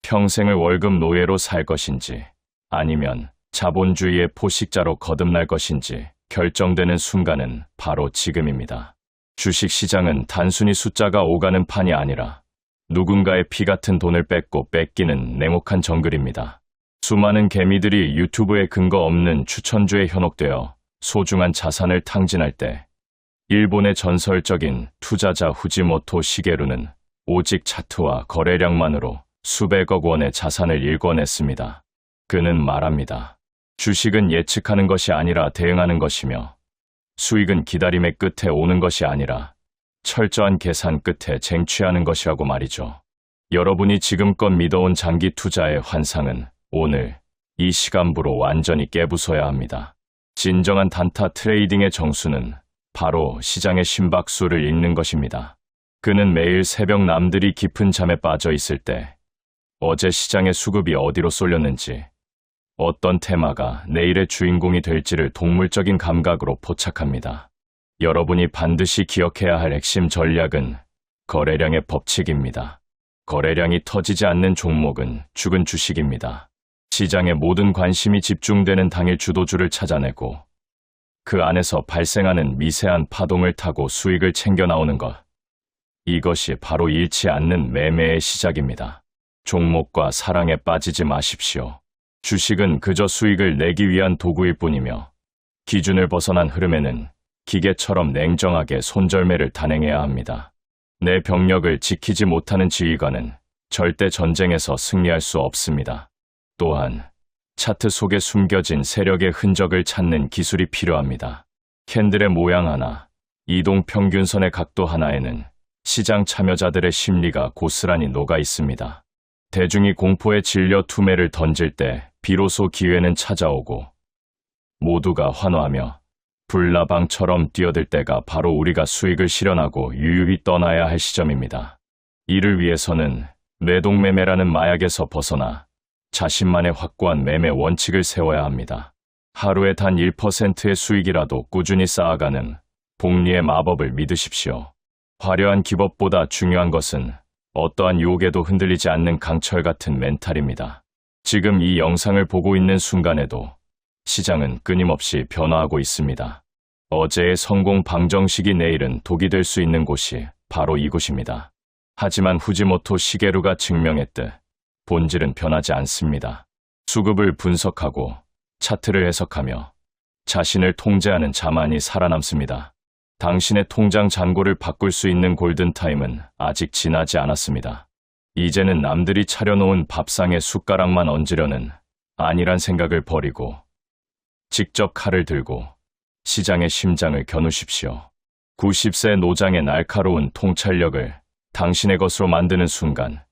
평생을 월급 노예로 살 것인지 아니면 자본주의의 포식자로 거듭날 것인지 결정되는 순간은 바로 지금입니다. 주식시장은 단순히 숫자가 오가는 판이 아니라 누군가의 피 같은 돈을 뺏고 뺏기는 냉혹한 정글입니다. 수많은 개미들이 유튜브에 근거 없는 추천주에 현혹되어 소중한 자산을 탕진할 때 일본의 전설적인 투자자 후지모토 시게루는 오직 차트와 거래량만으로 수백억 원의 자산을 일궈냈습니다. 그는 말합니다. 주식은 예측하는 것이 아니라 대응하는 것이며 수익은 기다림의 끝에 오는 것이 아니라 철저한 계산 끝에 쟁취하는 것이라고 말이죠. 여러분이 지금껏 믿어온 장기 투자의 환상은 오늘 이 시간부로 완전히 깨부숴야 합니다. 진정한 단타 트레이딩의 정수는 바로 시장의 심박수를 읽는 것입니다. 그는 매일 새벽 남들이 깊은 잠에 빠져 있을 때 어제 시장의 수급이 어디로 쏠렸는지 어떤 테마가 내일의 주인공이 될지를 동물적인 감각으로 포착합니다. 여러분이 반드시 기억해야 할 핵심 전략은 거래량의 법칙입니다. 거래량이 터지지 않는 종목은 죽은 주식입니다. 시장의 모든 관심이 집중되는 당일 주도주를 찾아내고 그 안에서 발생하는 미세한 파동을 타고 수익을 챙겨 나오는 것. 이것이 바로 잃지 않는 매매의 시작입니다. 종목과 사랑에 빠지지 마십시오. 주식은 그저 수익을 내기 위한 도구일 뿐이며 기준을 벗어난 흐름에는 기계처럼 냉정하게 손절매를 단행해야 합니다. 내 병력을 지키지 못하는 지휘관은 절대 전쟁에서 승리할 수 없습니다. 또한 차트 속에 숨겨진 세력의 흔적을 찾는 기술이 필요합니다. 캔들의 모양 하나, 이동 평균선의 각도 하나에는 시장 참여자들의 심리가 고스란히 녹아 있습니다. 대중이 공포에 질려 투매를 던질 때 비로소 기회는 찾아오고 모두가 환호하며 불나방처럼 뛰어들 때가 바로 우리가 수익을 실현하고 유유히 떠나야 할 시점입니다. 이를 위해서는 매동매매라는 마약에서 벗어나 자신만의 확고한 매매 원칙을 세워야 합니다. 하루에 단 1%의 수익이라도 꾸준히 쌓아가는 복리의 마법을 믿으십시오. 화려한 기법보다 중요한 것은 어떠한 유혹에도 흔들리지 않는 강철 같은 멘탈입니다. 지금 이 영상을 보고 있는 순간에도 시장은 끊임없이 변화하고 있습니다. 어제의 성공 방정식이 내일은 독이 될 수 있는 곳이 바로 이곳입니다. 하지만 후지모토 시게루가 증명했듯 본질은 변하지 않습니다. 수급을 분석하고 차트를 해석하며 자신을 통제하는 자만이 살아남습니다. 당신의 통장 잔고를 바꿀 수 있는 골든타임은 아직 지나지 않았습니다. 이제는 남들이 차려놓은 밥상에 숟가락만 얹으려는 안일한 생각을 버리고 직접 칼을 들고 시장의 심장을 겨누십시오. 90세 노장의 날카로운 통찰력을 당신의 것으로 만드는 순간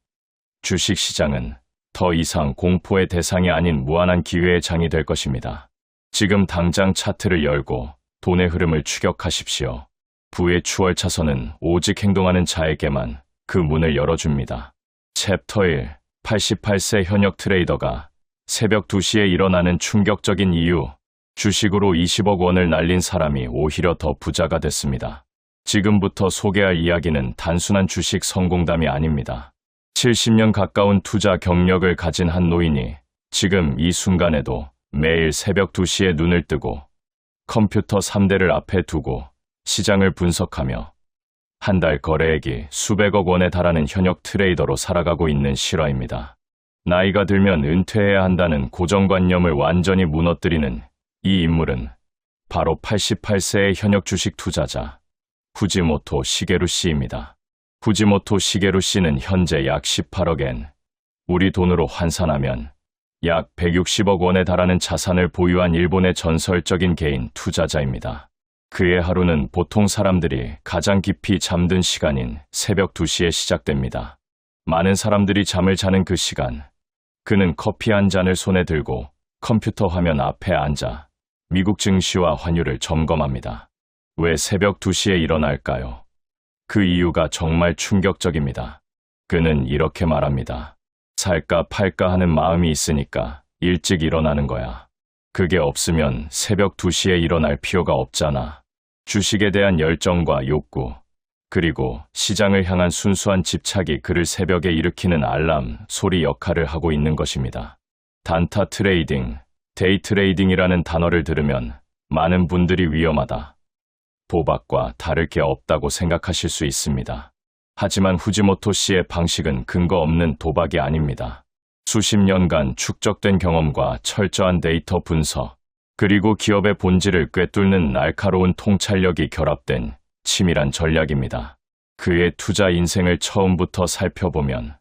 주식시장은 더 이상 공포의 대상이 아닌 무한한 기회의 장이 될 것입니다. 지금 당장 차트를 열고 돈의 흐름을 추격하십시오. 부의 추월차선은 오직 행동하는 자에게만 그 문을 열어줍니다. 챕터 1. 88세 현역 트레이더가 새벽 2시에 일어나는 충격적인 이유. 주식으로 20억 원을 날린 사람이 오히려 더 부자가 됐습니다. 지금부터 소개할 이야기는 단순한 주식 성공담이 아닙니다. 70년 가까운 투자 경력을 가진 한 노인이 지금 이 순간에도 매일 새벽 2시에 눈을 뜨고 컴퓨터 3대를 앞에 두고 시장을 분석하며 한 달 거래액이 수백억 원에 달하는 현역 트레이더로 살아가고 있는 실화입니다. 나이가 들면 은퇴해야 한다는 고정관념을 완전히 무너뜨리는 이 인물은 바로 88세의 현역 주식 투자자 후지모토 시게루 씨입니다. 후지모토 시게루 씨는 현재 약 18억 엔, 우리 돈으로 환산하면 약 160억 원에 달하는 자산을 보유한 일본의 전설적인 개인 투자자입니다. 그의 하루는 보통 사람들이 가장 깊이 잠든 시간인 새벽 2시에 시작됩니다. 많은 사람들이 잠을 자는 그 시간, 그는 커피 한 잔을 손에 들고 컴퓨터 화면 앞에 앉아 미국 증시와 환율을 점검합니다. 왜 새벽 2시에 일어날까요? 그 이유가 정말 충격적입니다. 그는 이렇게 말합니다. 살까 팔까 하는 마음이 있으니까 일찍 일어나는 거야. 그게 없으면 새벽 2시에 일어날 필요가 없잖아. 주식에 대한 열정과 욕구, 그리고 시장을 향한 순수한 집착이 그를 새벽에 일으키는 알람 소리 역할을 하고 있는 것입니다. 단타 트레이딩, 데이 트레이딩이라는 단어를 들으면 많은 분들이 위험하다, 도박과 다를 게 없다고 생각하실 수 있습니다. 하지만 후지모토 씨의 방식은 근거 없는 도박이 아닙니다. 수십 년간 축적된 경험과 철저한 데이터 분석, 그리고 기업의 본질을 꿰뚫는 날카로운 통찰력이 결합된 치밀한 전략입니다. 그의 투자 인생을 처음부터 살펴보면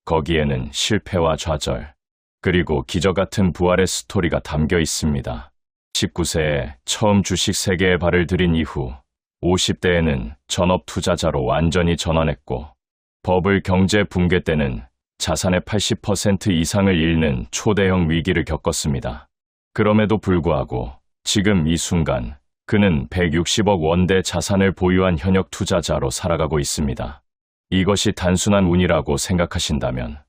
거기에는 실패와 좌절, 그리고 기적 같은 부활의 스토리가 담겨 있습니다. 19세에 처음 주식 세계에 발을 들인 이후 50대에는 전업 투자자로 완전히 전환했고, 버블 경제 붕괴 때는 자산의 80% 이상을 잃는 초대형 위기를 겪었습니다. 그럼에도 불구하고 지금 이 순간 그는 160억 원대 자산을 보유한 현역 투자자로 살아가고 있습니다. 이것이 단순한 운이라고 생각하신다면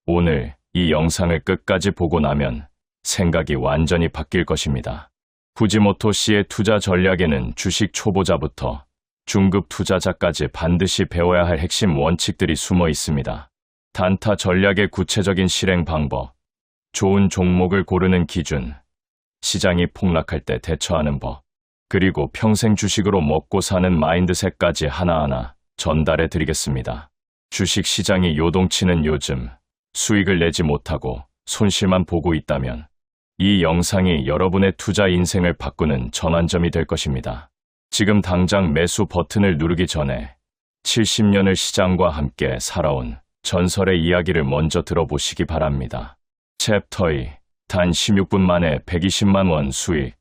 오늘 이 영상을 끝까지 보고 나면 생각이 완전히 바뀔 것입니다. 후지모토 씨의 투자 전략에는 주식 초보자부터 중급 투자자까지 반드시 배워야 할 핵심 원칙들이 숨어 있습니다. 단타 전략의 구체적인 실행 방법, 좋은 종목을 고르는 기준, 시장이 폭락할 때 대처하는 법, 그리고 평생 주식으로 먹고 사는 마인드셋까지 하나하나 전달해 드리겠습니다. 주식 시장이 요동치는 요즘 수익을 내지 못하고 손실만 보고 있다면 이 영상이 여러분의 투자 인생을 바꾸는 전환점이 될 것입니다. 지금 당장 매수 버튼을 누르기 전에 70년을 시장과 함께 살아온 전설의 이야기를 먼저 들어보시기 바랍니다. 챕터 2. 단 16분 만에 120만 원 수익.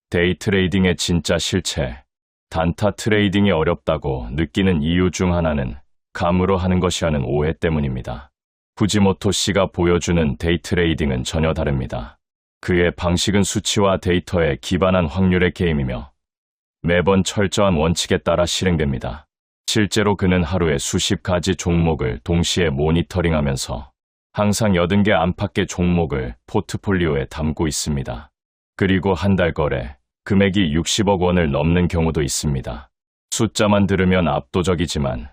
데이 트레이딩의 진짜 실체. 단타 트레이딩이 어렵다고 느끼는 이유 중 하나는 감으로 하는 것이라는 오해 때문입니다. 후지모토 씨가 보여주는 데이 트레이딩은 전혀 다릅니다. 그의 방식은 수치와 데이터에 기반한 확률의 게임이며 매번 철저한 원칙에 따라 실행됩니다. 실제로 그는 하루에 수십 가지 종목을 동시에 모니터링하면서 항상 80개 안팎의 종목을 포트폴리오에 담고 있습니다. 그리고 한 달 거래 금액이 60억 원을 넘는 경우도 있습니다. 숫자만 들으면 압도적이지만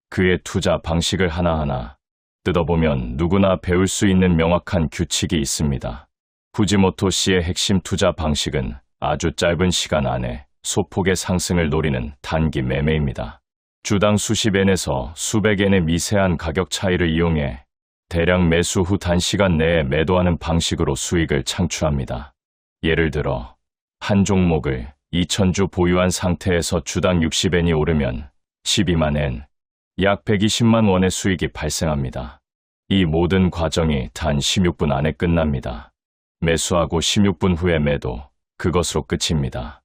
그의 투자 방식을 하나하나 뜯어보면 누구나 배울 수 있는 명확한 규칙이 있습니다. 후지모토 씨의 핵심 투자 방식은 아주 짧은 시간 안에 소폭의 상승을 노리는 단기 매매입니다. 주당 수십 엔에서 수백 엔의 미세한 가격 차이를 이용해 대량 매수 후 단시간 내에 매도하는 방식으로 수익을 창출합니다. 예를 들어 한 종목을 2,000주 보유한 상태에서 주당 60엔이 오르면 12만 엔, 약 120만 원의 수익이 발생합니다. 이 모든 과정이 단 16분 안에 끝납니다. 매수하고 16분 후에 매도, 그것으로 끝입니다.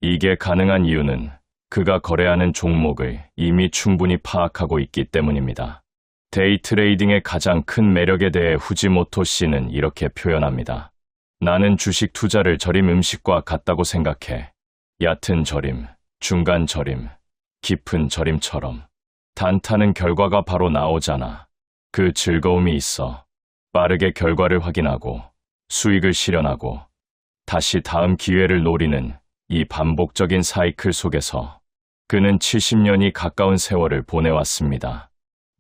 이게 가능한 이유는 그가 거래하는 종목을 이미 충분히 파악하고 있기 때문입니다. 데이 트레이딩의 가장 큰 매력에 대해 후지모토 씨는 이렇게 표현합니다. 나는 주식 투자를 절임 음식과 같다고 생각해. 얕은 절임, 중간 절임, 깊은 절임처럼. 단타는 결과가 바로 나오잖아. 그 즐거움이 있어. 빠르게 결과를 확인하고 수익을 실현하고 다시 다음 기회를 노리는 이 반복적인 사이클 속에서 그는 70년이 가까운 세월을 보내왔습니다.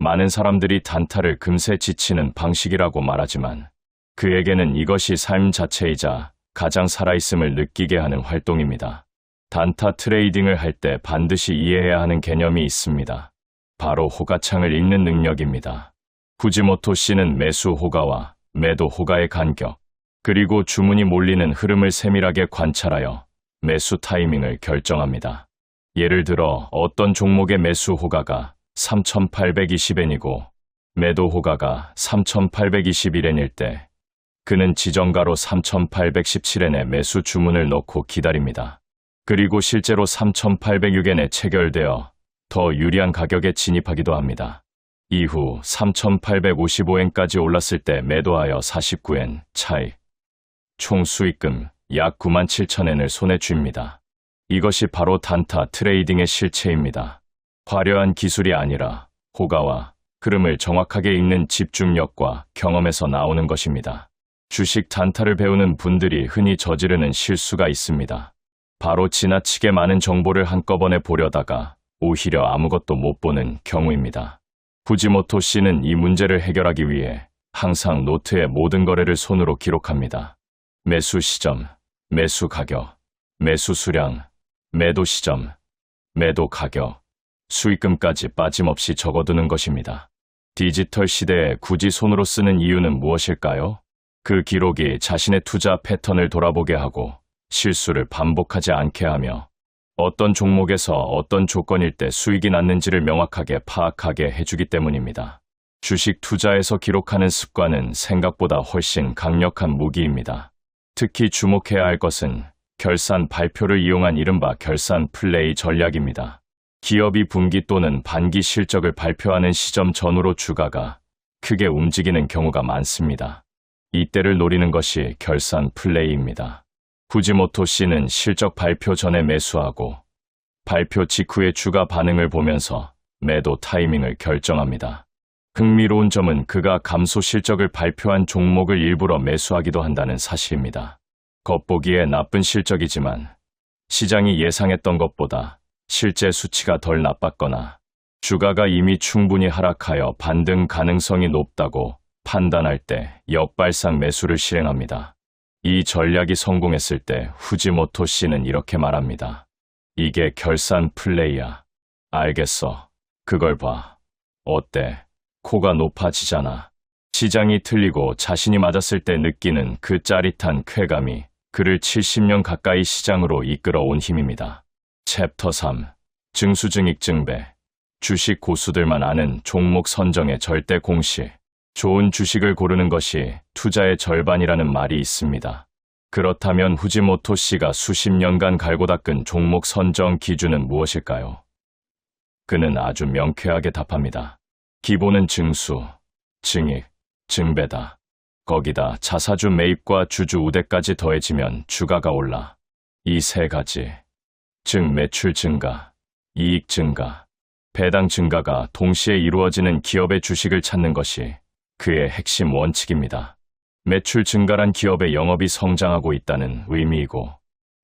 많은 사람들이 단타를 금세 지치는 방식이라고 말하지만 그에게는 이것이 삶 자체이자 가장 살아있음을 느끼게 하는 활동입니다. 단타 트레이딩을 할 때 반드시 이해해야 하는 개념이 있습니다. 바로 호가창을 읽는 능력입니다. 후지모토 씨는 매수 호가와 매도 호가의 간격, 그리고 주문이 몰리는 흐름을 세밀하게 관찰하여 매수 타이밍을 결정합니다. 예를 들어 어떤 종목의 매수 호가가 3,820엔이고 매도 호가가 3,821엔일 때 그는 지정가로 3,817엔의 매수 주문을 넣고 기다립니다. 그리고 실제로 3,806엔에 체결되어 더 유리한 가격에 진입하기도 합니다. 이후 3,855엔까지 올랐을 때 매도하여 49엔 차익, 총 수익금 약 97,000엔을 손에 쥡니다. 이것이 바로 단타 트레이딩의 실체입니다. 화려한 기술이 아니라 호가와 흐름을 정확하게 읽는 집중력과 경험에서 나오는 것입니다. 주식 단타를 배우는 분들이 흔히 저지르는 실수가 있습니다. 바로 지나치게 많은 정보를 한꺼번에 보려다가 오히려 아무것도 못 보는 경우입니다. 후지모토 씨는 이 문제를 해결하기 위해 항상 노트에 모든 거래를 손으로 기록합니다. 매수 시점, 매수 가격, 매수 수량, 매도 시점, 매도 가격, 수익금까지 빠짐없이 적어두는 것입니다. 디지털 시대에 굳이 손으로 쓰는 이유는 무엇일까요? 그 기록이 자신의 투자 패턴을 돌아보게 하고 실수를 반복하지 않게 하며 어떤 종목에서 어떤 조건일 때 수익이 났는지를 명확하게 파악하게 해주기 때문입니다. 주식 투자에서 기록하는 습관은 생각보다 훨씬 강력한 무기입니다. 특히 주목해야 할 것은 결산 발표를 이용한 이른바 결산 플레이 전략입니다. 기업이 분기 또는 반기 실적을 발표하는 시점 전후로 주가가 크게 움직이는 경우가 많습니다. 이때를 노리는 것이 결산 플레이입니다. 후지모토 씨는 실적 발표 전에 매수하고 발표 직후의 주가 반응을 보면서 매도 타이밍을 결정합니다. 흥미로운 점은 그가 감소 실적을 발표한 종목을 일부러 매수하기도 한다는 사실입니다. 겉보기에 나쁜 실적이지만 시장이 예상했던 것보다 실제 수치가 덜 나빴거나 주가가 이미 충분히 하락하여 반등 가능성이 높다고 판단할 때 역발상 매수를 실행합니다. 이 전략이 성공했을 때 후지모토 씨는 이렇게 말합니다. 이게 결산 플레이야. 알겠어. 그걸 봐. 어때? 코가 높아지잖아. 시장이 틀리고 자신이 맞았을 때 느끼는 그 짜릿한 쾌감이 그를 70년 가까이 시장으로 이끌어온 힘입니다. 챕터 3. 증수증익증배. 주식 고수들만 아는 종목 선정의 절대 공식. 좋은 주식을 고르는 것이 투자의 절반이라는 말이 있습니다. 그렇다면 후지모토 씨가 수십 년간 갈고 닦은 종목 선정 기준은 무엇일까요? 그는 아주 명쾌하게 답합니다. 기본은 증수, 증익, 증배다. 거기다 자사주 매입과 주주 우대까지 더해지면 주가가 올라. 이 세 가지, 즉 매출 증가, 이익 증가, 배당 증가가 동시에 이루어지는 기업의 주식을 찾는 것이 그의 핵심 원칙입니다. 매출 증가란 기업의 영업이 성장하고 있다는 의미이고,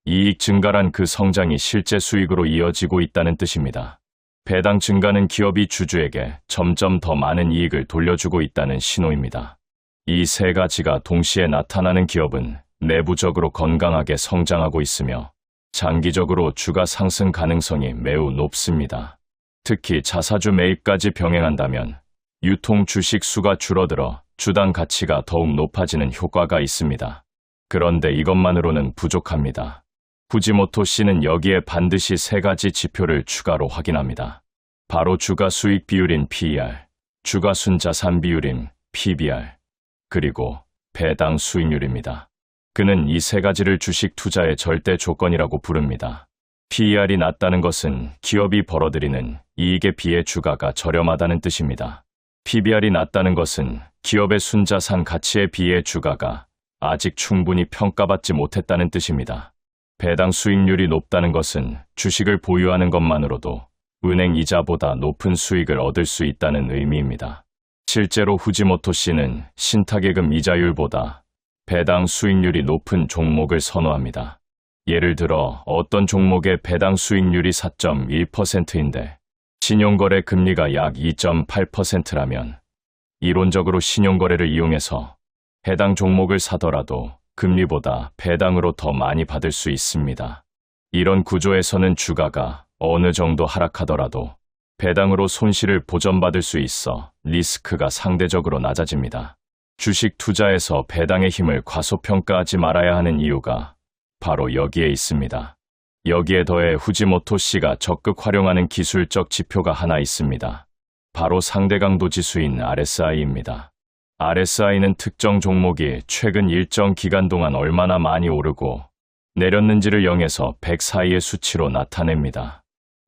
이익 증가란 그 성장이 실제 수익으로 이어지고 있다는 뜻입니다. 배당 증가는 기업이 주주에게 점점 더 많은 이익을 돌려주고 있다는 신호입니다. 이 세 가지가 동시에 나타나는 기업은 내부적으로 건강하게 성장하고 있으며 장기적으로 주가 상승 가능성이 매우 높습니다. 특히 자사주 매입까지 병행한다면 유통 주식 수가 줄어들어 주당 가치가 더욱 높아지는 효과가 있습니다. 그런데 이것만으로는 부족합니다. 후지모토 씨는 여기에 반드시 세 가지 지표를 추가로 확인합니다. 바로 주가 수익 비율인 PER, 주가 순자산 비율인 PBR, 그리고 배당 수익률입니다. 그는 이 세 가지를 주식 투자의 절대 조건이라고 부릅니다. PER이 낮다는 것은 기업이 벌어들이는 이익에 비해 주가가 저렴하다는 뜻입니다. PBR이 낮다는 것은 기업의 순자산 가치에 비해 주가가 아직 충분히 평가받지 못했다는 뜻입니다. 배당 수익률이 높다는 것은 주식을 보유하는 것만으로도 은행 이자보다 높은 수익을 얻을 수 있다는 의미입니다. 실제로 후지모토 씨는 신탁예금 이자율보다 배당 수익률이 높은 종목을 선호합니다. 예를 들어 어떤 종목의 배당 수익률이 4.1%인데 신용거래 금리가 약 2.8%라면 이론적으로 신용거래를 이용해서 해당 종목을 사더라도 금리보다 배당으로 더 많이 받을 수 있습니다. 이런 구조에서는 주가가 어느 정도 하락하더라도 배당으로 손실을 보전받을 수 있어 리스크가 상대적으로 낮아집니다. 주식 투자에서 배당의 힘을 과소평가하지 말아야 하는 이유가 바로 여기에 있습니다. 여기에 더해 후지모토 씨가 적극 활용하는 기술적 지표가 하나 있습니다. 바로 상대 강도 지수인 RSI입니다. RSI는 특정 종목이 최근 일정 기간 동안 얼마나 많이 오르고 내렸는지를 0에서 100 사이의 수치로 나타냅니다.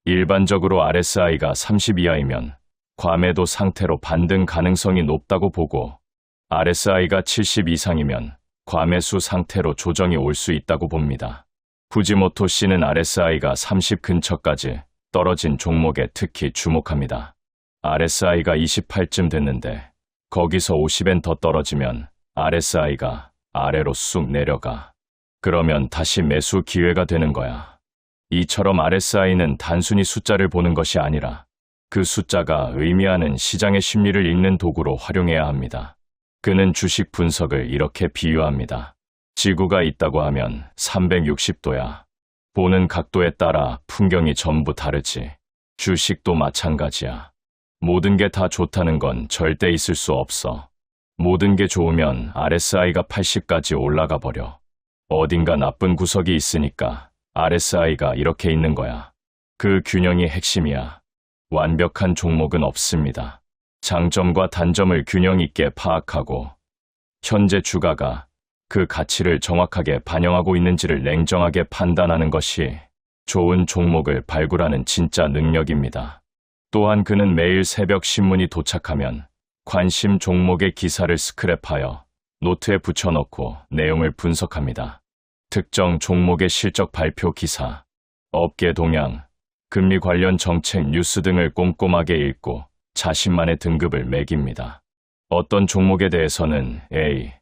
일반적으로 RSI가 30 이하이면 과매도 상태로 반등 가능성이 높다고 보고 RSI가 70 이상이면 과매수 상태로 조정이 올 수 있다고 봅니다. 후지모토 씨는 RSI가 30 근처까지 떨어진 종목에 특히 주목합니다. RSI가 28쯤 됐는데 거기서 50엔 더 떨어지면 RSI가 아래로 쑥 내려가. 그러면 다시 매수 기회가 되는 거야. 이처럼 RSI는 단순히 숫자를 보는 것이 아니라 그 숫자가 의미하는 시장의 심리를 읽는 도구로 활용해야 합니다. 그는 주식 분석을 이렇게 비유합니다. 지구가 있다고 하면 360도야. 보는 각도에 따라 풍경이 전부 다르지. 주식도 마찬가지야. 모든 게 다 좋다는 건 절대 있을 수 없어. 모든 게 좋으면 RSI가 80까지 올라가 버려. 어딘가 나쁜 구석이 있으니까 RSI가 이렇게 있는 거야. 그 균형이 핵심이야. 완벽한 종목은 없습니다. 장점과 단점을 균형 있게 파악하고 현재 주가가 그 가치를 정확하게 반영하고 있는지를 냉정하게 판단하는 것이 좋은 종목을 발굴하는 진짜 능력입니다. 또한 그는 매일 새벽 신문이 도착하면 관심 종목의 기사를 스크랩하여 노트에 붙여넣고 내용을 분석합니다. 특정 종목의 실적 발표 기사, 업계 동향, 금리 관련 정책 뉴스 등을 꼼꼼하게 읽고 자신만의 등급을 매깁니다. 어떤 종목에 대해서는 A,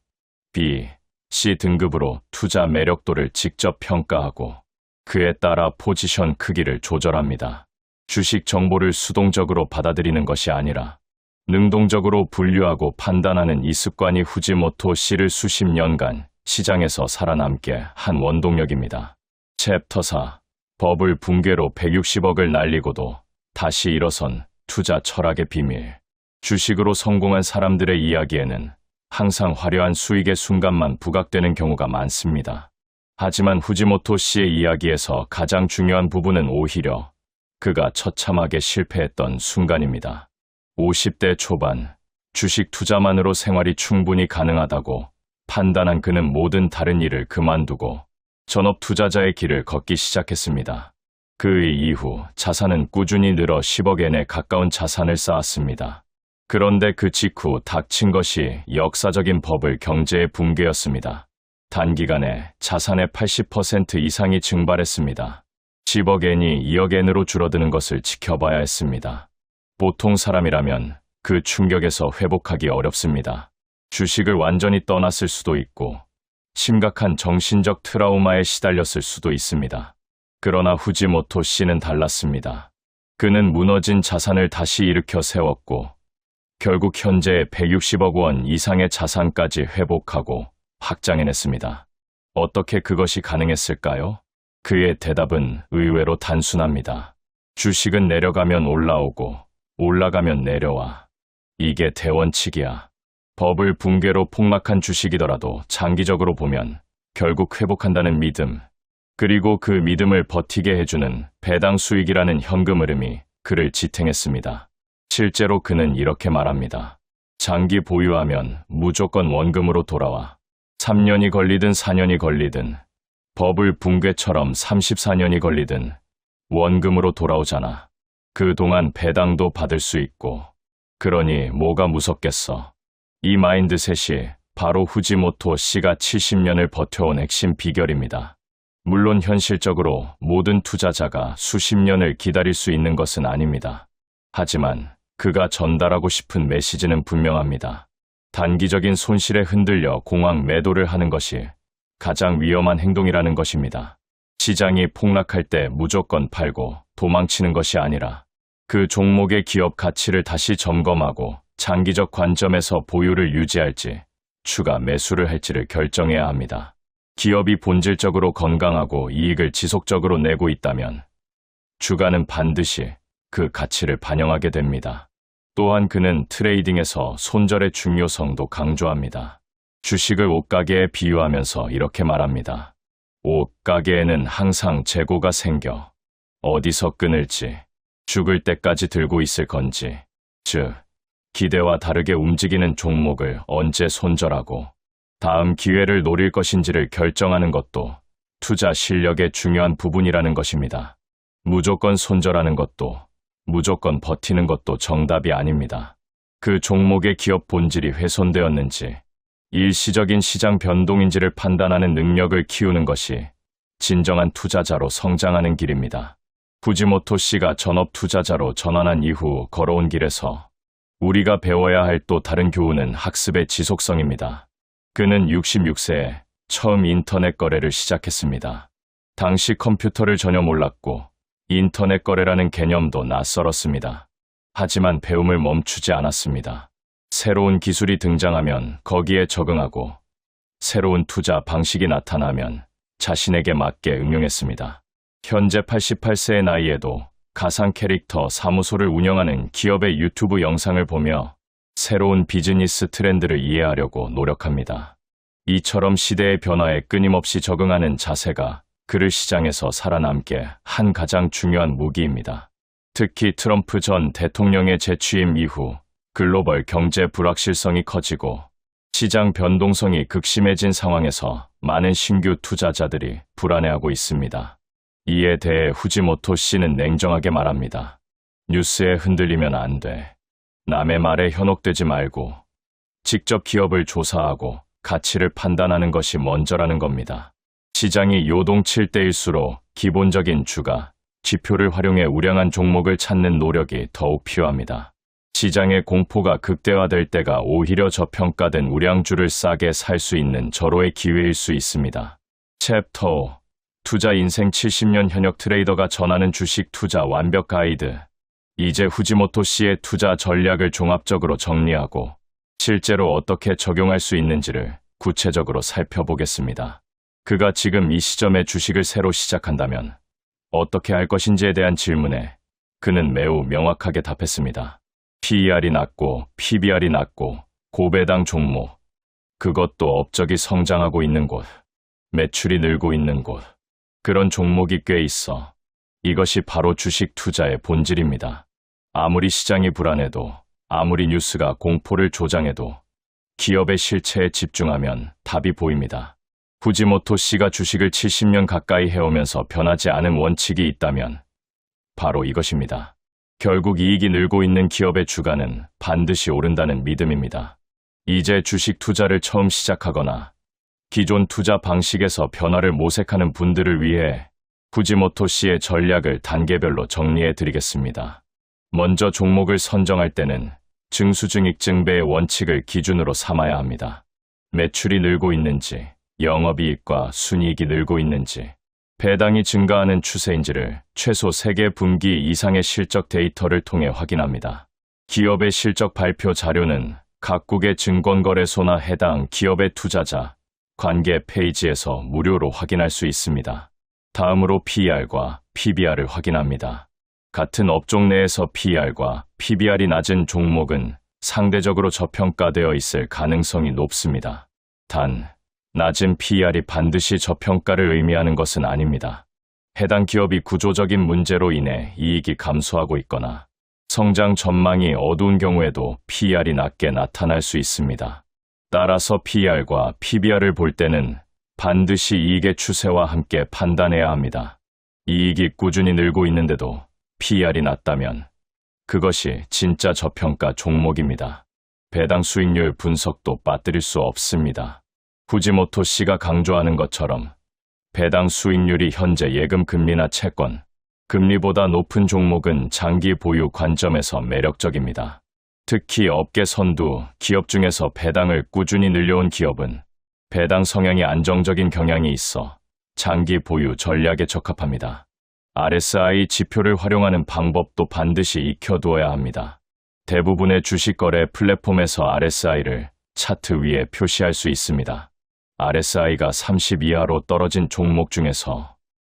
B, C 등급으로 투자 매력도를 직접 평가하고 그에 따라 포지션 크기를 조절합니다. 주식 정보를 수동적으로 받아들이는 것이 아니라 능동적으로 분류하고 판단하는 이 습관이 후지모토 씨를 수십 년간 시장에서 살아남게 한 원동력입니다. 챕터 4. 버블 붕괴로 160억을 날리고도 다시 일어선 투자 철학의 비밀. 주식으로 성공한 사람들의 이야기에는 항상 화려한 수익의 순간만 부각되는 경우가 많습니다. 하지만 후지모토 씨의 이야기에서 가장 중요한 부분은 오히려 그가 처참하게 실패했던 순간입니다. 50대 초반, 주식 투자만으로 생활이 충분히 가능하다고 판단한 그는 모든 다른 일을 그만두고 전업 투자자의 길을 걷기 시작했습니다. 그 이후 자산은 꾸준히 늘어 10억 엔에 가까운 자산을 쌓았습니다. 그런데 그 직후 닥친 것이 역사적인 버블 경제의 붕괴였습니다. 단기간에 자산의 80% 이상이 증발했습니다. 10억 엔이 2억 엔으로 줄어드는 것을 지켜봐야 했습니다. 보통 사람이라면 그 충격에서 회복하기 어렵습니다. 주식을 완전히 떠났을 수도 있고 심각한 정신적 트라우마에 시달렸을 수도 있습니다. 그러나 후지모토 씨는 달랐습니다. 그는 무너진 자산을 다시 일으켜 세웠고 결국 현재 160억 원 이상의 자산까지 회복하고 확장해냈습니다. 어떻게 그것이 가능했을까요? 그의 대답은 의외로 단순합니다. 주식은 내려가면 올라오고 올라가면 내려와. 이게 대원칙이야. 버블 붕괴로 폭락한 주식이더라도 장기적으로 보면 결국 회복한다는 믿음, 그리고 그 믿음을 버티게 해주는 배당 수익이라는 현금 흐름이 그를 지탱했습니다. 실제로 그는 이렇게 말합니다. 장기 보유하면 무조건 원금으로 돌아와. 3년이 걸리든 4년이 걸리든 버블 붕괴처럼 34년이 걸리든 원금으로 돌아오잖아. 그동안 배당도 받을 수 있고. 그러니 뭐가 무섭겠어. 이 마인드셋이 바로 후지모토 씨가 70년을 버텨온 핵심 비결입니다. 물론 현실적으로 모든 투자자가 수십 년을 기다릴 수 있는 것은 아닙니다. 하지만 그가 전달하고 싶은 메시지는 분명합니다. 단기적인 손실에 흔들려 공황 매도를 하는 것이 가장 위험한 행동이라는 것입니다. 시장이 폭락할 때 무조건 팔고 도망치는 것이 아니라 그 종목의 기업 가치를 다시 점검하고 장기적 관점에서 보유를 유지할지 추가 매수를 할지를 결정해야 합니다. 기업이 본질적으로 건강하고 이익을 지속적으로 내고 있다면 주가는 반드시 그 가치를 반영하게 됩니다. 또한 그는 트레이딩에서 손절의 중요성도 강조합니다. 주식을 옷가게에 비유하면서 이렇게 말합니다. 옷가게에는 항상 재고가 생겨 어디서 끊을지, 죽을 때까지 들고 있을 건지, 즉 기대와 다르게 움직이는 종목을 언제 손절하고 다음 기회를 노릴 것인지를 결정하는 것도 투자 실력의 중요한 부분이라는 것입니다. 무조건 손절하는 것도 무조건 버티는 것도 정답이 아닙니다. 그 종목의 기업 본질이 훼손되었는지 일시적인 시장 변동인지를 판단하는 능력을 키우는 것이 진정한 투자자로 성장하는 길입니다. 후지모토 씨가 전업 투자자로 전환한 이후 걸어온 길에서 우리가 배워야 할 또 다른 교훈은 학습의 지속성입니다. 그는 66세에 처음 인터넷 거래를 시작했습니다. 당시 컴퓨터를 전혀 몰랐고 인터넷 거래라는 개념도 낯설었습니다. 하지만 배움을 멈추지 않았습니다. 새로운 기술이 등장하면 거기에 적응하고 새로운 투자 방식이 나타나면 자신에게 맞게 응용했습니다. 현재 88세의 나이에도 가상 캐릭터 사무소를 운영하는 기업의 유튜브 영상을 보며 새로운 비즈니스 트렌드를 이해하려고 노력합니다. 이처럼 시대의 변화에 끊임없이 적응하는 자세가 그를 시장에서 살아남게 한 가장 중요한 무기입니다. 특히 트럼프 전 대통령의 재취임 이후 글로벌 경제 불확실성이 커지고 시장 변동성이 극심해진 상황에서 많은 신규 투자자들이 불안해하고 있습니다. 이에 대해 후지모토 씨는 냉정하게 말합니다. 뉴스에 흔들리면 안 돼. 남의 말에 현혹되지 말고 직접 기업을 조사하고 가치를 판단하는 것이 먼저라는 겁니다. 시장이 요동칠 때일수록 기본적인 주가, 지표를 활용해 우량한 종목을 찾는 노력이 더욱 필요합니다. 시장의 공포가 극대화될 때가 오히려 저평가된 우량주를 싸게 살 수 있는 절호의 기회일 수 있습니다. 챕터 5. 투자 인생 70년 현역 트레이더가 전하는 주식 투자 완벽 가이드. 이제 후지모토 씨의 투자 전략을 종합적으로 정리하고 실제로 어떻게 적용할 수 있는지를 구체적으로 살펴보겠습니다. 그가 지금 이 시점에 주식을 새로 시작한다면 어떻게 할 것인지에 대한 질문에 그는 매우 명확하게 답했습니다. PER이 낮고 PBR이 낮고 고배당 종목, 그것도 업적이 성장하고 있는 곳, 매출이 늘고 있는 곳, 그런 종목이 꽤 있어. 이것이 바로 주식 투자의 본질입니다. 아무리 시장이 불안해도, 아무리 뉴스가 공포를 조장해도 기업의 실체에 집중하면 답이 보입니다. 후지모토 씨가 주식을 70년 가까이 해오면서 변하지 않은 원칙이 있다면 바로 이것입니다. 결국 이익이 늘고 있는 기업의 주가는 반드시 오른다는 믿음입니다. 이제 주식 투자를 처음 시작하거나 기존 투자 방식에서 변화를 모색하는 분들을 위해 후지모토 씨의 전략을 단계별로 정리해 드리겠습니다. 먼저 종목을 선정할 때는 증수증익증배의 원칙을 기준으로 삼아야 합니다. 매출이 늘고 있는지, 영업이익과 순이익이 늘고 있는지, 배당이 증가하는 추세인지를 최소 3개 분기 이상의 실적 데이터를 통해 확인합니다. 기업의 실적 발표 자료는 각국의 증권거래소나 해당 기업의 투자자 관계 페이지에서 무료로 확인할 수 있습니다. 다음으로 PER과 PBR을 확인합니다. 같은 업종 내에서 PER과 PBR이 낮은 종목은 상대적으로 저평가되어 있을 가능성이 높습니다. 단, 낮은 PER이 반드시 저평가를 의미하는 것은 아닙니다. 해당 기업이 구조적인 문제로 인해 이익이 감소하고 있거나 성장 전망이 어두운 경우에도 PER이 낮게 나타날 수 있습니다. 따라서 PER과 PBR을 볼 때는 반드시 이익의 추세와 함께 판단해야 합니다. 이익이 꾸준히 늘고 있는데도 PER이 낮다면 그것이 진짜 저평가 종목입니다. 배당 수익률 분석도 빠뜨릴 수 없습니다. 후지모토 씨가 강조하는 것처럼 배당 수익률이 현재 예금 금리나 채권, 금리보다 높은 종목은 장기 보유 관점에서 매력적입니다. 특히 업계 선두 기업 중에서 배당을 꾸준히 늘려온 기업은 배당 성향이 안정적인 경향이 있어 장기 보유 전략에 적합합니다. RSI 지표를 활용하는 방법도 반드시 익혀두어야 합니다. 대부분의 주식 거래 플랫폼에서 RSI를 차트 위에 표시할 수 있습니다. RSI가 30 이하로 떨어진 종목 중에서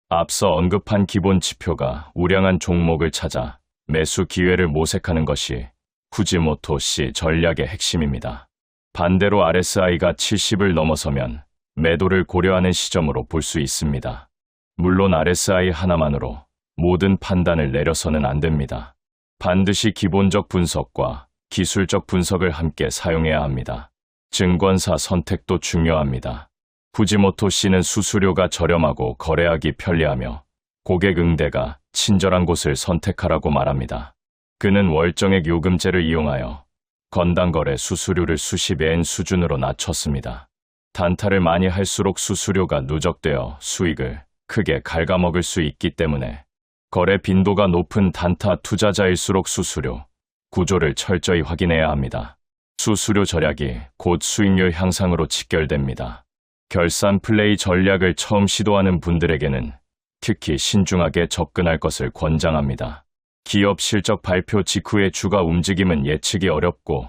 앞서 언급한 기본 지표가 우량한 종목을 찾아 매수 기회를 모색하는 것이 후지모토 씨 전략의 핵심입니다. 반대로 RSI가 70을 넘어서면 매도를 고려하는 시점으로 볼 수 있습니다. 물론 RSI 하나만으로 모든 판단을 내려서는 안 됩니다. 반드시 기본적 분석과 기술적 분석을 함께 사용해야 합니다. 증권사 선택도 중요합니다. 후지모토 씨는 수수료가 저렴하고 거래하기 편리하며 고객 응대가 친절한 곳을 선택하라고 말합니다. 그는 월정액 요금제를 이용하여 건당 거래 수수료를 수십 엔 수준으로 낮췄습니다. 단타를 많이 할수록 수수료가 누적되어 수익을 크게 갉아먹을 수 있기 때문에 거래 빈도가 높은 단타 투자자일수록 수수료 구조를 철저히 확인해야 합니다. 수수료 절약이 곧 수익률 향상으로 직결됩니다. 결산 플레이 전략을 처음 시도하는 분들에게는 특히 신중하게 접근할 것을 권장합니다. 기업 실적 발표 직후의 주가 움직임은 예측이 어렵고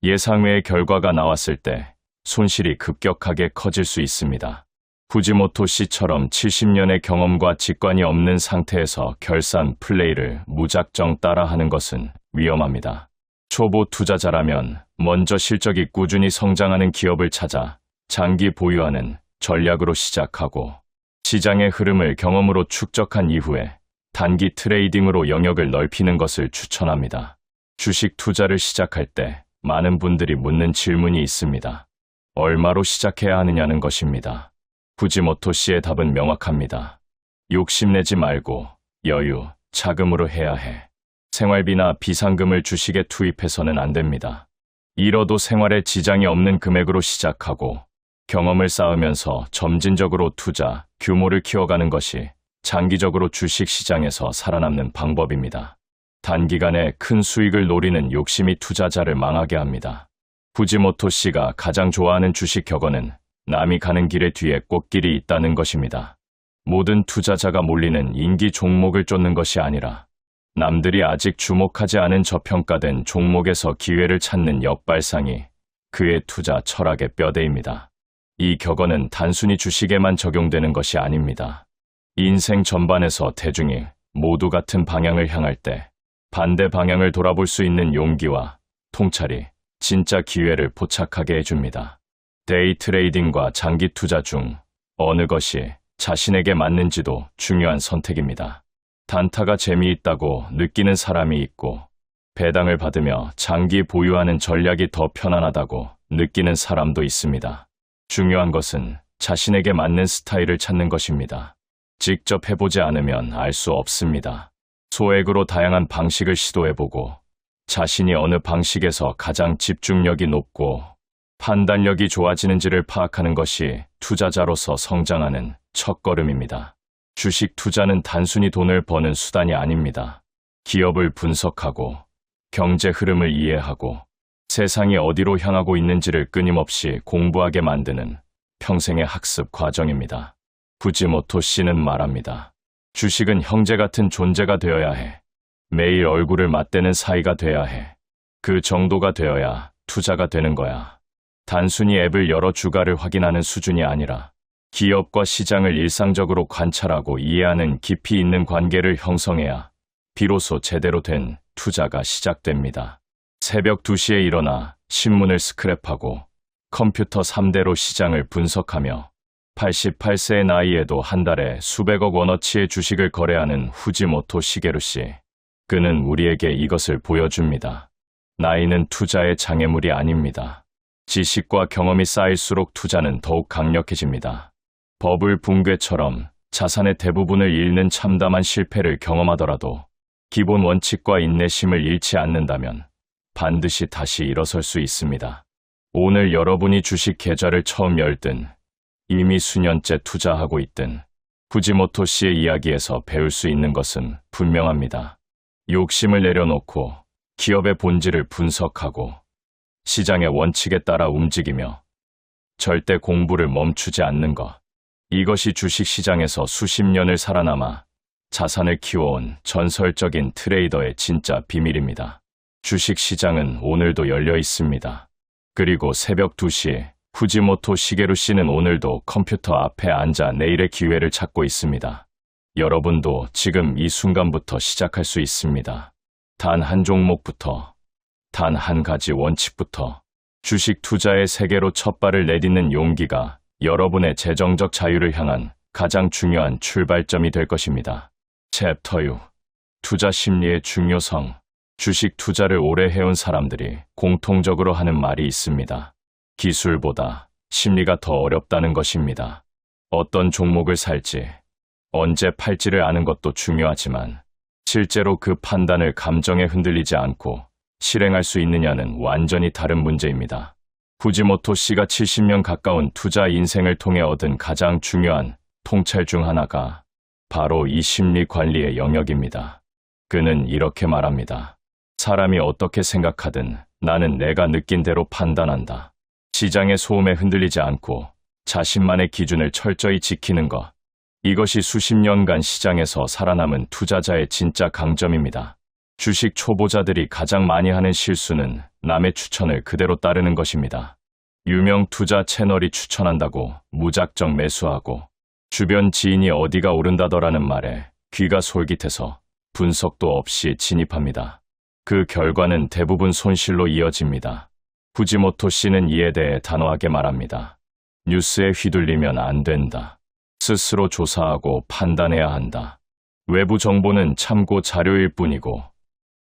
예상외의 결과가 나왔을 때 손실이 급격하게 커질 수 있습니다. 후지모토 씨처럼 70년의 경험과 직관이 없는 상태에서 결산 플레이를 무작정 따라하는 것은 위험합니다. 초보 투자자라면 먼저 실적이 꾸준히 성장하는 기업을 찾아 장기 보유하는 전략으로 시작하고 시장의 흐름을 경험으로 축적한 이후에 단기 트레이딩으로 영역을 넓히는 것을 추천합니다. 주식 투자를 시작할 때 많은 분들이 묻는 질문이 있습니다. 얼마로 시작해야 하느냐는 것입니다. 후지모토 씨의 답은 명확합니다. 욕심내지 말고 여유, 자금으로 해야 해. 생활비나 비상금을 주식에 투입해서는 안 됩니다. 잃어도 생활에 지장이 없는 금액으로 시작하고 경험을 쌓으면서 점진적으로 투자, 규모를 키워가는 것이 장기적으로 주식 시장에서 살아남는 방법입니다. 단기간에 큰 수익을 노리는 욕심이 투자자를 망하게 합니다. 후지모토 씨가 가장 좋아하는 주식 격언은 남이 가는 길의 뒤에 꽃길이 있다는 것입니다. 모든 투자자가 몰리는 인기 종목을 쫓는 것이 아니라 남들이 아직 주목하지 않은 저평가된 종목에서 기회를 찾는 역발상이 그의 투자 철학의 뼈대입니다. 이 격언은 단순히 주식에만 적용되는 것이 아닙니다. 인생 전반에서 대중이 모두 같은 방향을 향할 때 반대 방향을 돌아볼 수 있는 용기와 통찰이 진짜 기회를 포착하게 해줍니다. 데이 트레이딩과 장기 투자 중 어느 것이 자신에게 맞는지도 중요한 선택입니다. 단타가 재미있다고 느끼는 사람이 있고 배당을 받으며 장기 보유하는 전략이 더 편안하다고 느끼는 사람도 있습니다. 중요한 것은 자신에게 맞는 스타일을 찾는 것입니다. 직접 해보지 않으면 알 수 없습니다. 소액으로 다양한 방식을 시도해보고 자신이 어느 방식에서 가장 집중력이 높고 판단력이 좋아지는지를 파악하는 것이 투자자로서 성장하는 첫걸음입니다. 주식 투자는 단순히 돈을 버는 수단이 아닙니다. 기업을 분석하고 경제 흐름을 이해하고 세상이 어디로 향하고 있는지를 끊임없이 공부하게 만드는 평생의 학습 과정입니다. 후지모토 씨는 말합니다. 주식은 형제 같은 존재가 되어야 해. 매일 얼굴을 맞대는 사이가 돼야 해. 그 정도가 되어야 투자가 되는 거야. 단순히 앱을 열어 주가를 확인하는 수준이 아니라 기업과 시장을 일상적으로 관찰하고 이해하는 깊이 있는 관계를 형성해야 비로소 제대로 된 투자가 시작됩니다. 새벽 2시에 일어나 신문을 스크랩하고 컴퓨터 3대로 시장을 분석하며 88세의 나이에도 한 달에 수백억 원어치의 주식을 거래하는 후지모토 시게루 씨. 그는 우리에게 이것을 보여줍니다. 나이는 투자의 장애물이 아닙니다. 지식과 경험이 쌓일수록 투자는 더욱 강력해집니다. 버블 붕괴처럼 자산의 대부분을 잃는 참담한 실패를 경험하더라도 기본 원칙과 인내심을 잃지 않는다면 반드시 다시 일어설 수 있습니다. 오늘 여러분이 주식 계좌를 처음 열든 이미 수년째 투자하고 있든 후지모토 씨의 이야기에서 배울 수 있는 것은 분명합니다. 욕심을 내려놓고 기업의 본질을 분석하고 시장의 원칙에 따라 움직이며 절대 공부를 멈추지 않는 것. 이것이 주식시장에서 수십 년을 살아남아 자산을 키워온 전설적인 트레이더의 진짜 비밀입니다. 주식시장은 오늘도 열려 있습니다. 그리고 새벽 2시에 후지모토 시게루 씨는 오늘도 컴퓨터 앞에 앉아 내일의 기회를 찾고 있습니다. 여러분도 지금 이 순간부터 시작할 수 있습니다. 단 한 종목부터, 단 한 가지 원칙부터 주식 투자의 세계로 첫 발을 내딛는 용기가 여러분의 재정적 자유를 향한 가장 중요한 출발점이 될 것입니다. 챕터 6. 투자 심리의 중요성. 주식 투자를 오래 해온 사람들이 공통적으로 하는 말이 있습니다. 기술보다 심리가 더 어렵다는 것입니다. 어떤 종목을 살지, 언제 팔지를 아는 것도 중요하지만 실제로 그 판단을 감정에 흔들리지 않고 실행할 수 있느냐는 완전히 다른 문제입니다. 후지모토 씨가 70년 가까운 투자 인생을 통해 얻은 가장 중요한 통찰 중 하나가 바로 이 심리 관리의 영역입니다. 그는 이렇게 말합니다. 사람이 어떻게 생각하든 나는 내가 느낀 대로 판단한다. 시장의 소음에 흔들리지 않고 자신만의 기준을 철저히 지키는 것. 이것이 수십 년간 시장에서 살아남은 투자자의 진짜 강점입니다. 주식 초보자들이 가장 많이 하는 실수는 남의 추천을 그대로 따르는 것입니다. 유명 투자 채널이 추천한다고 무작정 매수하고 주변 지인이 어디가 오른다더라는 말에 귀가 솔깃해서 분석도 없이 진입합니다. 그 결과는 대부분 손실로 이어집니다. 후지모토 씨는 이에 대해 단호하게 말합니다. 뉴스에 휘둘리면 안 된다. 스스로 조사하고 판단해야 한다. 외부 정보는 참고 자료일 뿐이고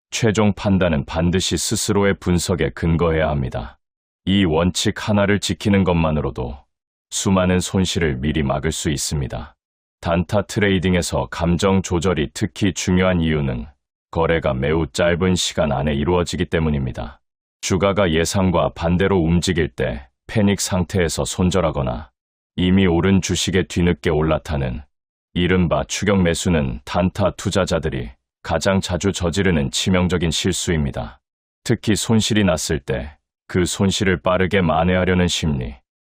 최종 판단은 반드시 스스로의 분석에 근거해야 합니다. 이 원칙 하나를 지키는 것만으로도 수많은 손실을 미리 막을 수 있습니다. 단타 트레이딩에서 감정 조절이 특히 중요한 이유는 거래가 매우 짧은 시간 안에 이루어지기 때문입니다. 주가가 예상과 반대로 움직일 때 패닉 상태에서 손절하거나 이미 오른 주식에 뒤늦게 올라타는 이른바 추격 매수는 단타 투자자들이 가장 자주 저지르는 치명적인 실수입니다. 특히 손실이 났을 때 그 손실을 빠르게 만회하려는 심리,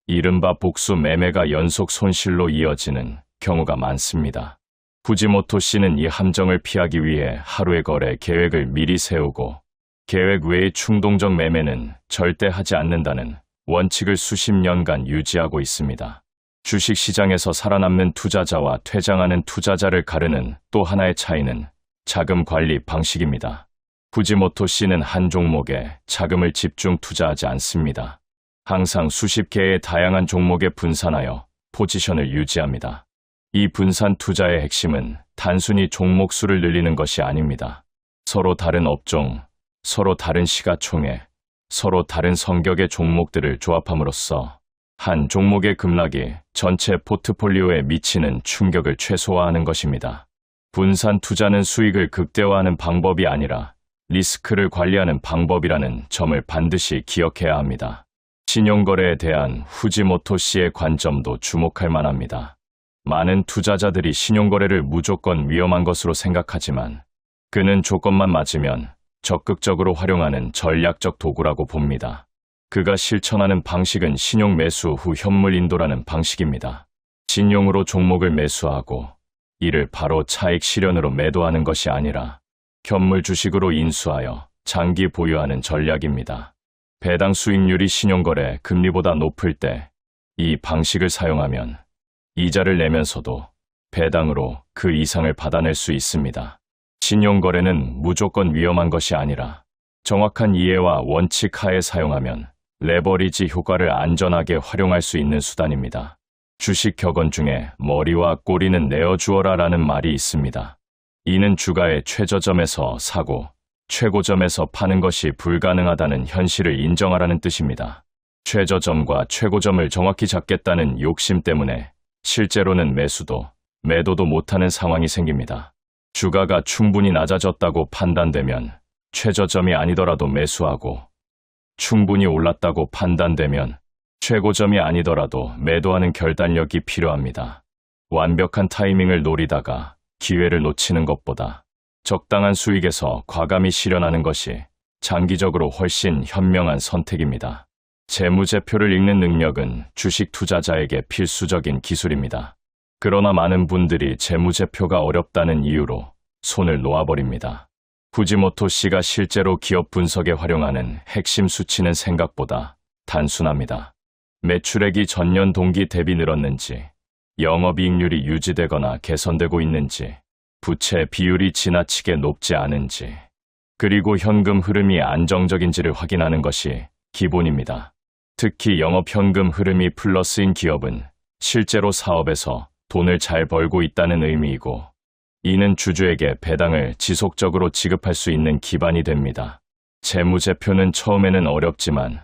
이른바 복수 매매가 연속 손실로 이어지는 경우가 많습니다. 후지모토 씨는 이 함정을 피하기 위해 하루의 거래 계획을 미리 세우고 계획 외의 충동적 매매는 절대 하지 않는다는 원칙을 수십 년간 유지하고 있습니다. 주식시장에서 살아남는 투자자와 퇴장하는 투자자를 가르는 또 하나의 차이는 자금 관리 방식입니다. 후지모토 씨는 한 종목에 자금을 집중 투자하지 않습니다. 항상 수십 개의 다양한 종목에 분산하여 포지션을 유지합니다. 이 분산 투자의 핵심은 단순히 종목 수를 늘리는 것이 아닙니다. 서로 다른 업종, 서로 다른 시가총액, 서로 다른 성격의 종목들을 조합함으로써 한 종목의 급락이 전체 포트폴리오에 미치는 충격을 최소화하는 것입니다. 분산 투자는 수익을 극대화하는 방법이 아니라 리스크를 관리하는 방법이라는 점을 반드시 기억해야 합니다. 신용거래에 대한 후지모토 씨의 관점도 주목할 만합니다. 많은 투자자들이 신용거래를 무조건 위험한 것으로 생각하지만 그는 조건만 맞으면 적극적으로 활용하는 전략적 도구라고 봅니다. 그가 실천하는 방식은 신용 매수 후 현물 인도라는 방식입니다. 신용으로 종목을 매수하고 이를 바로 차익 실현으로 매도하는 것이 아니라 현물 주식으로 인수하여 장기 보유하는 전략입니다. 배당 수익률이 신용거래 금리보다 높을 때 이 방식을 사용하면 이자를 내면서도 배당으로 그 이상을 받아낼 수 있습니다. 신용거래는 무조건 위험한 것이 아니라 정확한 이해와 원칙 하에 사용하면 레버리지 효과를 안전하게 활용할 수 있는 수단입니다. 주식 격언 중에 머리와 꼬리는 내어주어라 라는 말이 있습니다. 이는 주가의 최저점에서 사고 최고점에서 파는 것이 불가능하다는 현실을 인정하라는 뜻입니다. 최저점과 최고점을 정확히 잡겠다는 욕심 때문에 실제로는 매수도 매도도 못하는 상황이 생깁니다. 주가가 충분히 낮아졌다고 판단되면 최저점이 아니더라도 매수하고 충분히 올랐다고 판단되면 최고점이 아니더라도 매도하는 결단력이 필요합니다. 완벽한 타이밍을 노리다가 기회를 놓치는 것보다 적당한 수익에서 과감히 실현하는 것이 장기적으로 훨씬 현명한 선택입니다. 재무제표를 읽는 능력은 주식 투자자에게 필수적인 기술입니다. 그러나 많은 분들이 재무제표가 어렵다는 이유로 손을 놓아버립니다. 후지모토 씨가 실제로 기업 분석에 활용하는 핵심 수치는 생각보다 단순합니다. 매출액이 전년 동기 대비 늘었는지, 영업이익률이 유지되거나 개선되고 있는지, 부채 비율이 지나치게 높지 않은지, 그리고 현금 흐름이 안정적인지를 확인하는 것이 기본입니다. 특히 영업현금 흐름이 플러스인 기업은 실제로 사업에서 돈을 잘 벌고 있다는 의미이고, 이는 주주에게 배당을 지속적으로 지급할 수 있는 기반이 됩니다. 재무제표는 처음에는 어렵지만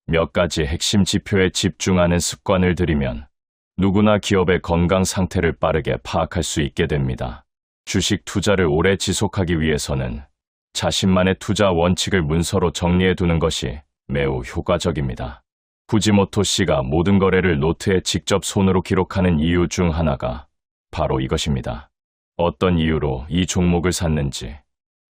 몇 가지 핵심 지표에 집중하는 습관을 들이면 누구나 기업의 건강 상태를 빠르게 파악할 수 있게 됩니다. 주식 투자를 오래 지속하기 위해서는 자신만의 투자 원칙을 문서로 정리해 두는 것이 매우 효과적입니다. 후지모토 씨가 모든 거래를 노트에 직접 손으로 기록하는 이유 중 하나가 바로 이것입니다. 어떤 이유로 이 종목을 샀는지,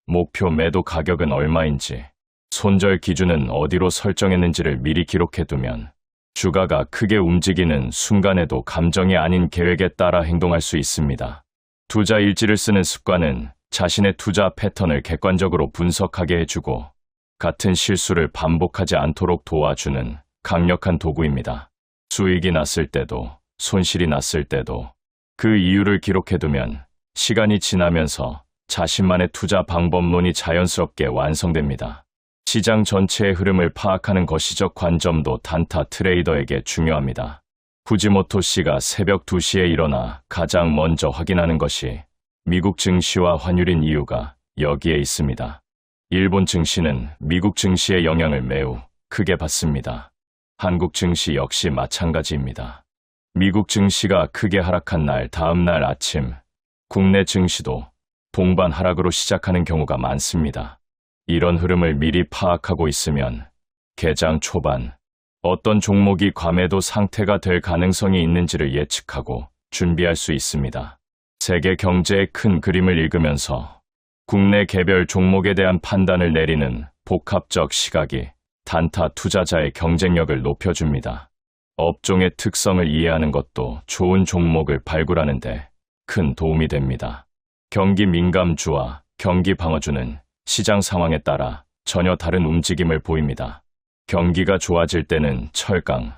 목표 매도 가격은 얼마인지, 손절 기준은 어디로 설정했는지를 미리 기록해두면 주가가 크게 움직이는 순간에도 감정이 아닌 계획에 따라 행동할 수 있습니다. 투자 일지를 쓰는 습관은 자신의 투자 패턴을 객관적으로 분석하게 해주고 같은 실수를 반복하지 않도록 도와주는 강력한 도구입니다. 수익이 났을 때도 손실이 났을 때도 그 이유를 기록해두면 시간이 지나면서 자신만의 투자 방법론이 자연스럽게 완성됩니다. 시장 전체의 흐름을 파악하는 거시적 관점도 단타 트레이더에게 중요합니다. 후지모토 씨가 새벽 2시에 일어나 가장 먼저 확인하는 것이 미국 증시와 환율인 이유가 여기에 있습니다. 일본 증시는 미국 증시의 영향을 매우 크게 받습니다. 한국 증시 역시 마찬가지입니다. 미국 증시가 크게 하락한 날 다음 날 아침 국내 증시도 동반 하락으로 시작하는 경우가 많습니다. 이런 흐름을 미리 파악하고 있으면 개장 초반 어떤 종목이 과매도 상태가 될 가능성이 있는지를 예측하고 준비할 수 있습니다. 세계 경제의 큰 그림을 읽으면서 국내 개별 종목에 대한 판단을 내리는 복합적 시각이 단타 투자자의 경쟁력을 높여줍니다. 업종의 특성을 이해하는 것도 좋은 종목을 발굴하는 데 큰 도움이 됩니다. 경기 민감주와 경기 방어주는 시장 상황에 따라 전혀 다른 움직임을 보입니다. 경기가 좋아질 때는 철강,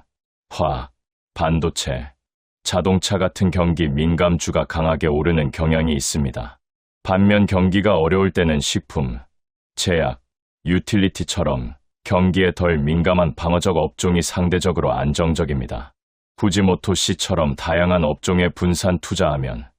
화학, 반도체, 자동차 같은 경기 민감주가 강하게 오르는 경향이 있습니다. 반면 경기가 어려울 때는 식품, 제약, 유틸리티처럼 경기에 덜 민감한 방어적 업종이 상대적으로 안정적입니다. 후지모토 씨처럼 다양한 업종에 분산 투자하면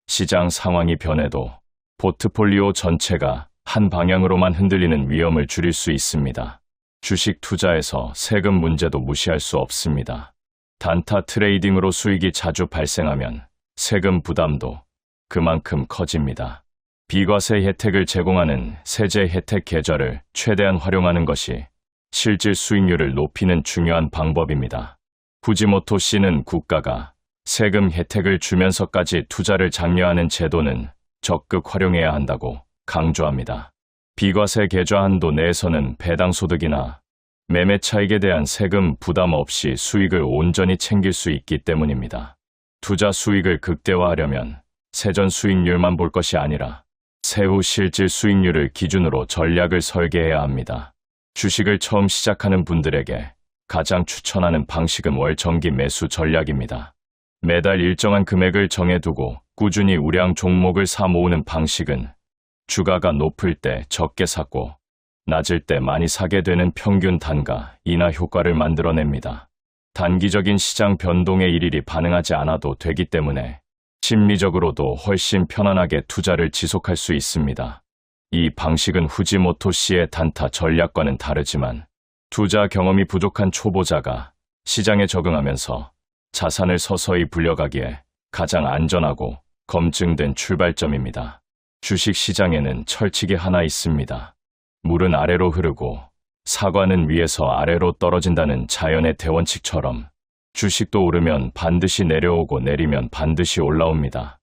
시장 상황이 변해도 포트폴리오 전체가 한 방향으로만 흔들리는 위험을 줄일 수 있습니다. 주식 투자에서 세금 문제도 무시할 수 없습니다. 단타 트레이딩으로 수익이 자주 발생하면 세금 부담도 그만큼 커집니다. 비과세 혜택을 제공하는 세제 혜택 계좌를 최대한 활용하는 것이 실질 수익률을 높이는 중요한 방법입니다. 후지모토 씨는 국가가 세금 혜택을 주면서까지 투자를 장려하는 제도는 적극 활용해야 한다고 강조합니다. 비과세 계좌 한도 내에서는 배당 소득이나 매매 차익에 대한 세금 부담 없이 수익을 온전히 챙길 수 있기 때문입니다. 투자 수익을 극대화하려면 세전 수익률만 볼 것이 아니라 세후 실질 수익률을 기준으로 전략을 설계해야 합니다. 주식을 처음 시작하는 분들에게 가장 추천하는 방식은 월 정기 매수 전략입니다. 매달 일정한 금액을 정해두고 꾸준히 우량 종목을 사 모으는 방식은 주가가 높을 때 적게 사고 낮을 때 많이 사게 되는 평균 단가 인하 효과를 만들어냅니다. 단기적인 시장 변동에 일일이 반응하지 않아도 되기 때문에 심리적으로도 훨씬 편안하게 투자를 지속할 수 있습니다. 이 방식은 후지모토 씨의 단타 전략과는 다르지만 투자 경험이 부족한 초보자가 시장에 적응하면서 자산을 서서히 불려가기에 가장 안전하고 검증된 출발점입니다. 주식 시장에는 철칙이 하나 있습니다. 물은 아래로 흐르고 사과는 위에서 아래로 떨어진다는 자연의 대원칙처럼 주식도 오르면 반드시 내려오고 내리면 반드시 올라옵니다.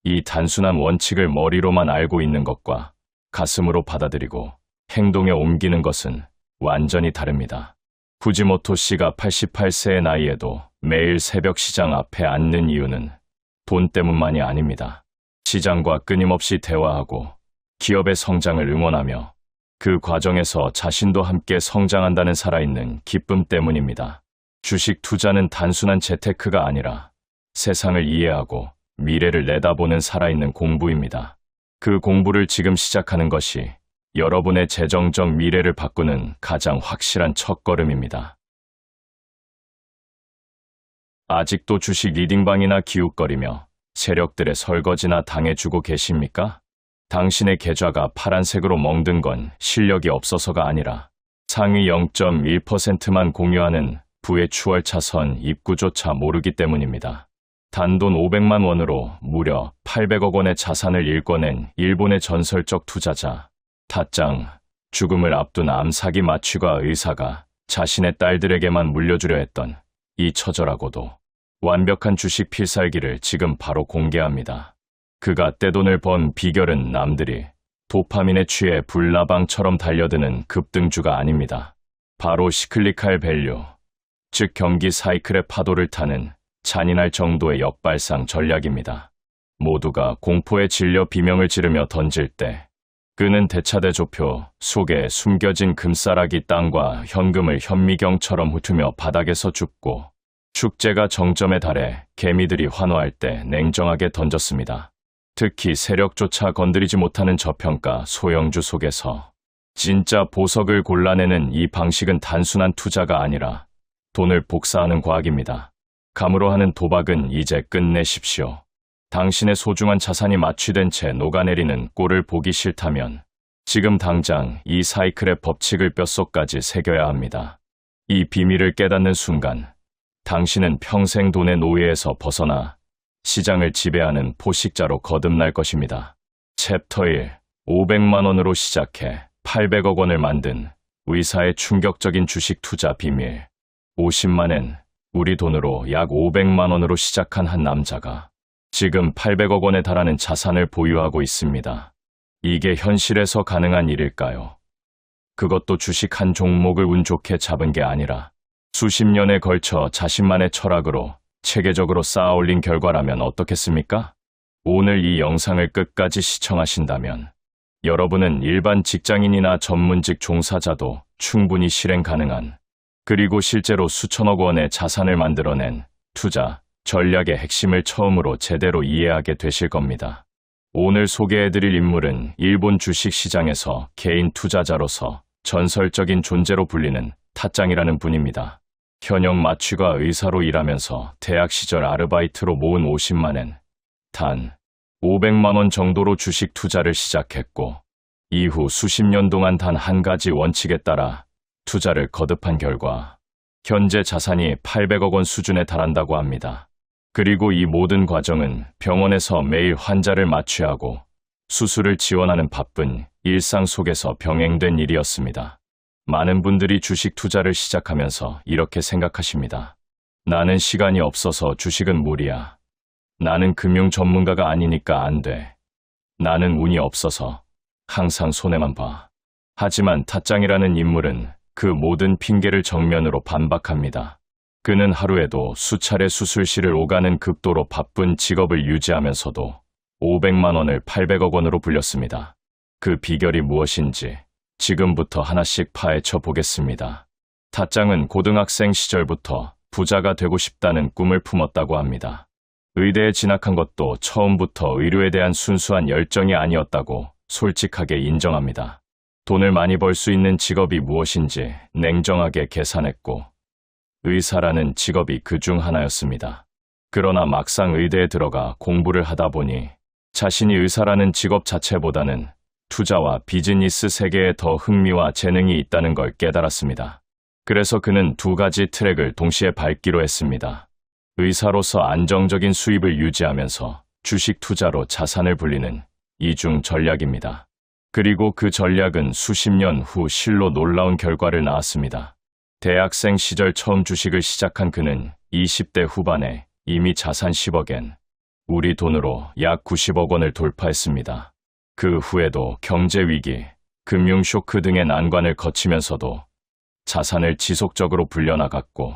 이 단순한 원칙을 머리로만 알고 있는 것과 가슴으로 받아들이고 행동에 옮기는 것은 완전히 다릅니다. 후지모토 씨가 88세의 나이에도 매일 새벽 시장 앞에 앉는 이유는 돈 때문만이 아닙니다. 시장과 끊임없이 대화하고 기업의 성장을 응원하며 그 과정에서 자신도 함께 성장한다는 살아있는 기쁨 때문입니다. 주식 투자는 단순한 재테크가 아니라 세상을 이해하고 미래를 내다보는 살아있는 공부입니다. 그 공부를 지금 시작하는 것이 여러분의 재정적 미래를 바꾸는 가장 확실한 첫걸음입니다. 아직도 주식 리딩방이나 기웃거리며 세력들의 설거지나 당해주고 계십니까? 당신의 계좌가 파란색으로 멍든 건 실력이 없어서가 아니라 상위 0.1%만 공유하는 부의 추월차선 입구조차 모르기 때문입니다. 단돈 500만 원으로 무려 800억 원의 자산을 일궈낸 일본의 전설적 투자자 타짱, 죽음을 앞둔 암사기 마취과 의사가 자신의 딸들에게만 물려주려 했던 이 처절하고도 완벽한 주식 필살기를 지금 바로 공개합니다. 그가 떼돈을 번 비결은 남들이 도파민에 취해 불나방처럼 달려드는 급등주가 아닙니다. 바로 시클리칼 밸류, 즉 경기 사이클의 파도를 타는 잔인할 정도의 역발상 전략입니다. 모두가 공포에 질려 비명을 지르며 던질 때 그는 대차대조표 속에 숨겨진 금싸라기 땅과 현금을 현미경처럼 훑으며 바닥에서 줍고 축제가 정점에 달해 개미들이 환호할 때 냉정하게 던졌습니다. 특히 세력조차 건드리지 못하는 저평가 소형주 속에서 진짜 보석을 골라내는 이 방식은 단순한 투자가 아니라 돈을 복사하는 과학입니다. 감으로 하는 도박은 이제 끝내십시오. 당신의 소중한 자산이 마취된 채 녹아내리는 꼴을 보기 싫다면 지금 당장 이 사이클의 법칙을 뼛속까지 새겨야 합니다. 이 비밀을 깨닫는 순간 당신은 평생 돈의 노예에서 벗어나 시장을 지배하는 포식자로 거듭날 것입니다. 챕터 1. 500만 원으로 시작해 800억 원을 만든 의사의 충격적인 주식 투자 비밀. 50만엔 우리 돈으로 약 500만 원으로 시작한 한 남자가 지금 800억 원에 달하는 자산을 보유하고 있습니다. 이게 현실에서 가능한 일일까요? 그것도 주식 한 종목을 운 좋게 잡은 게 아니라 수십 년에 걸쳐 자신만의 철학으로 체계적으로 쌓아올린 결과라면 어떻겠습니까? 오늘 이 영상을 끝까지 시청하신다면 여러분은 일반 직장인이나 전문직 종사자도 충분히 실행 가능한 그리고 실제로 수천억 원의 자산을 만들어낸 투자 전략의 핵심을 처음으로 제대로 이해하게 되실 겁니다. 오늘 소개해드릴 인물은 일본 주식시장에서 개인 투자자로서 전설적인 존재로 불리는 타짱이라는 분입니다. 현역 마취가 의사로 일하면서 대학 시절 아르바이트로 모은 50만엔, 단 500만 원 정도로 주식 투자를 시작했고 이후 수십 년 동안 단 한 가지 원칙에 따라 투자를 거듭한 결과 현재 자산이 800억 원 수준에 달한다고 합니다. 그리고 이 모든 과정은 병원에서 매일 환자를 마취하고 수술을 지원하는 바쁜 일상 속에서 병행된 일이었습니다. 많은 분들이 주식 투자를 시작하면서 이렇게 생각하십니다. 나는 시간이 없어서 주식은 무리야. 나는 금융 전문가가 아니니까 안 돼. 나는 운이 없어서 항상 손해만 봐. 하지만 타짱이라는 인물은 그 모든 핑계를 정면으로 반박합니다. 그는 하루에도 수차례 수술실을 오가는 극도로 바쁜 직업을 유지하면서도 500만 원을 800억 원으로 불렸습니다. 그 비결이 무엇인지 지금부터 하나씩 파헤쳐 보겠습니다. 타짱은 고등학생 시절부터 부자가 되고 싶다는 꿈을 품었다고 합니다. 의대에 진학한 것도 처음부터 의료에 대한 순수한 열정이 아니었다고 솔직하게 인정합니다. 돈을 많이 벌 수 있는 직업이 무엇인지 냉정하게 계산했고 의사라는 직업이 그 중 하나였습니다. 그러나 막상 의대에 들어가 공부를 하다 보니 자신이 의사라는 직업 자체보다는 투자와 비즈니스 세계에 더 흥미와 재능이 있다는 걸 깨달았습니다. 그래서 그는 두 가지 트랙을 동시에 밟기로 했습니다. 의사로서 안정적인 수입을 유지하면서 주식 투자로 자산을 불리는 이중 전략입니다. 그리고 그 전략은 수십 년 후 실로 놀라운 결과를 낳았습니다. 대학생 시절 처음 주식을 시작한 그는 20대 후반에 이미 자산 10억엔, 우리 돈으로 약 90억 원을 돌파했습니다. 그 후에도 경제위기, 금융쇼크 등의 난관을 거치면서도 자산을 지속적으로 불려나갔고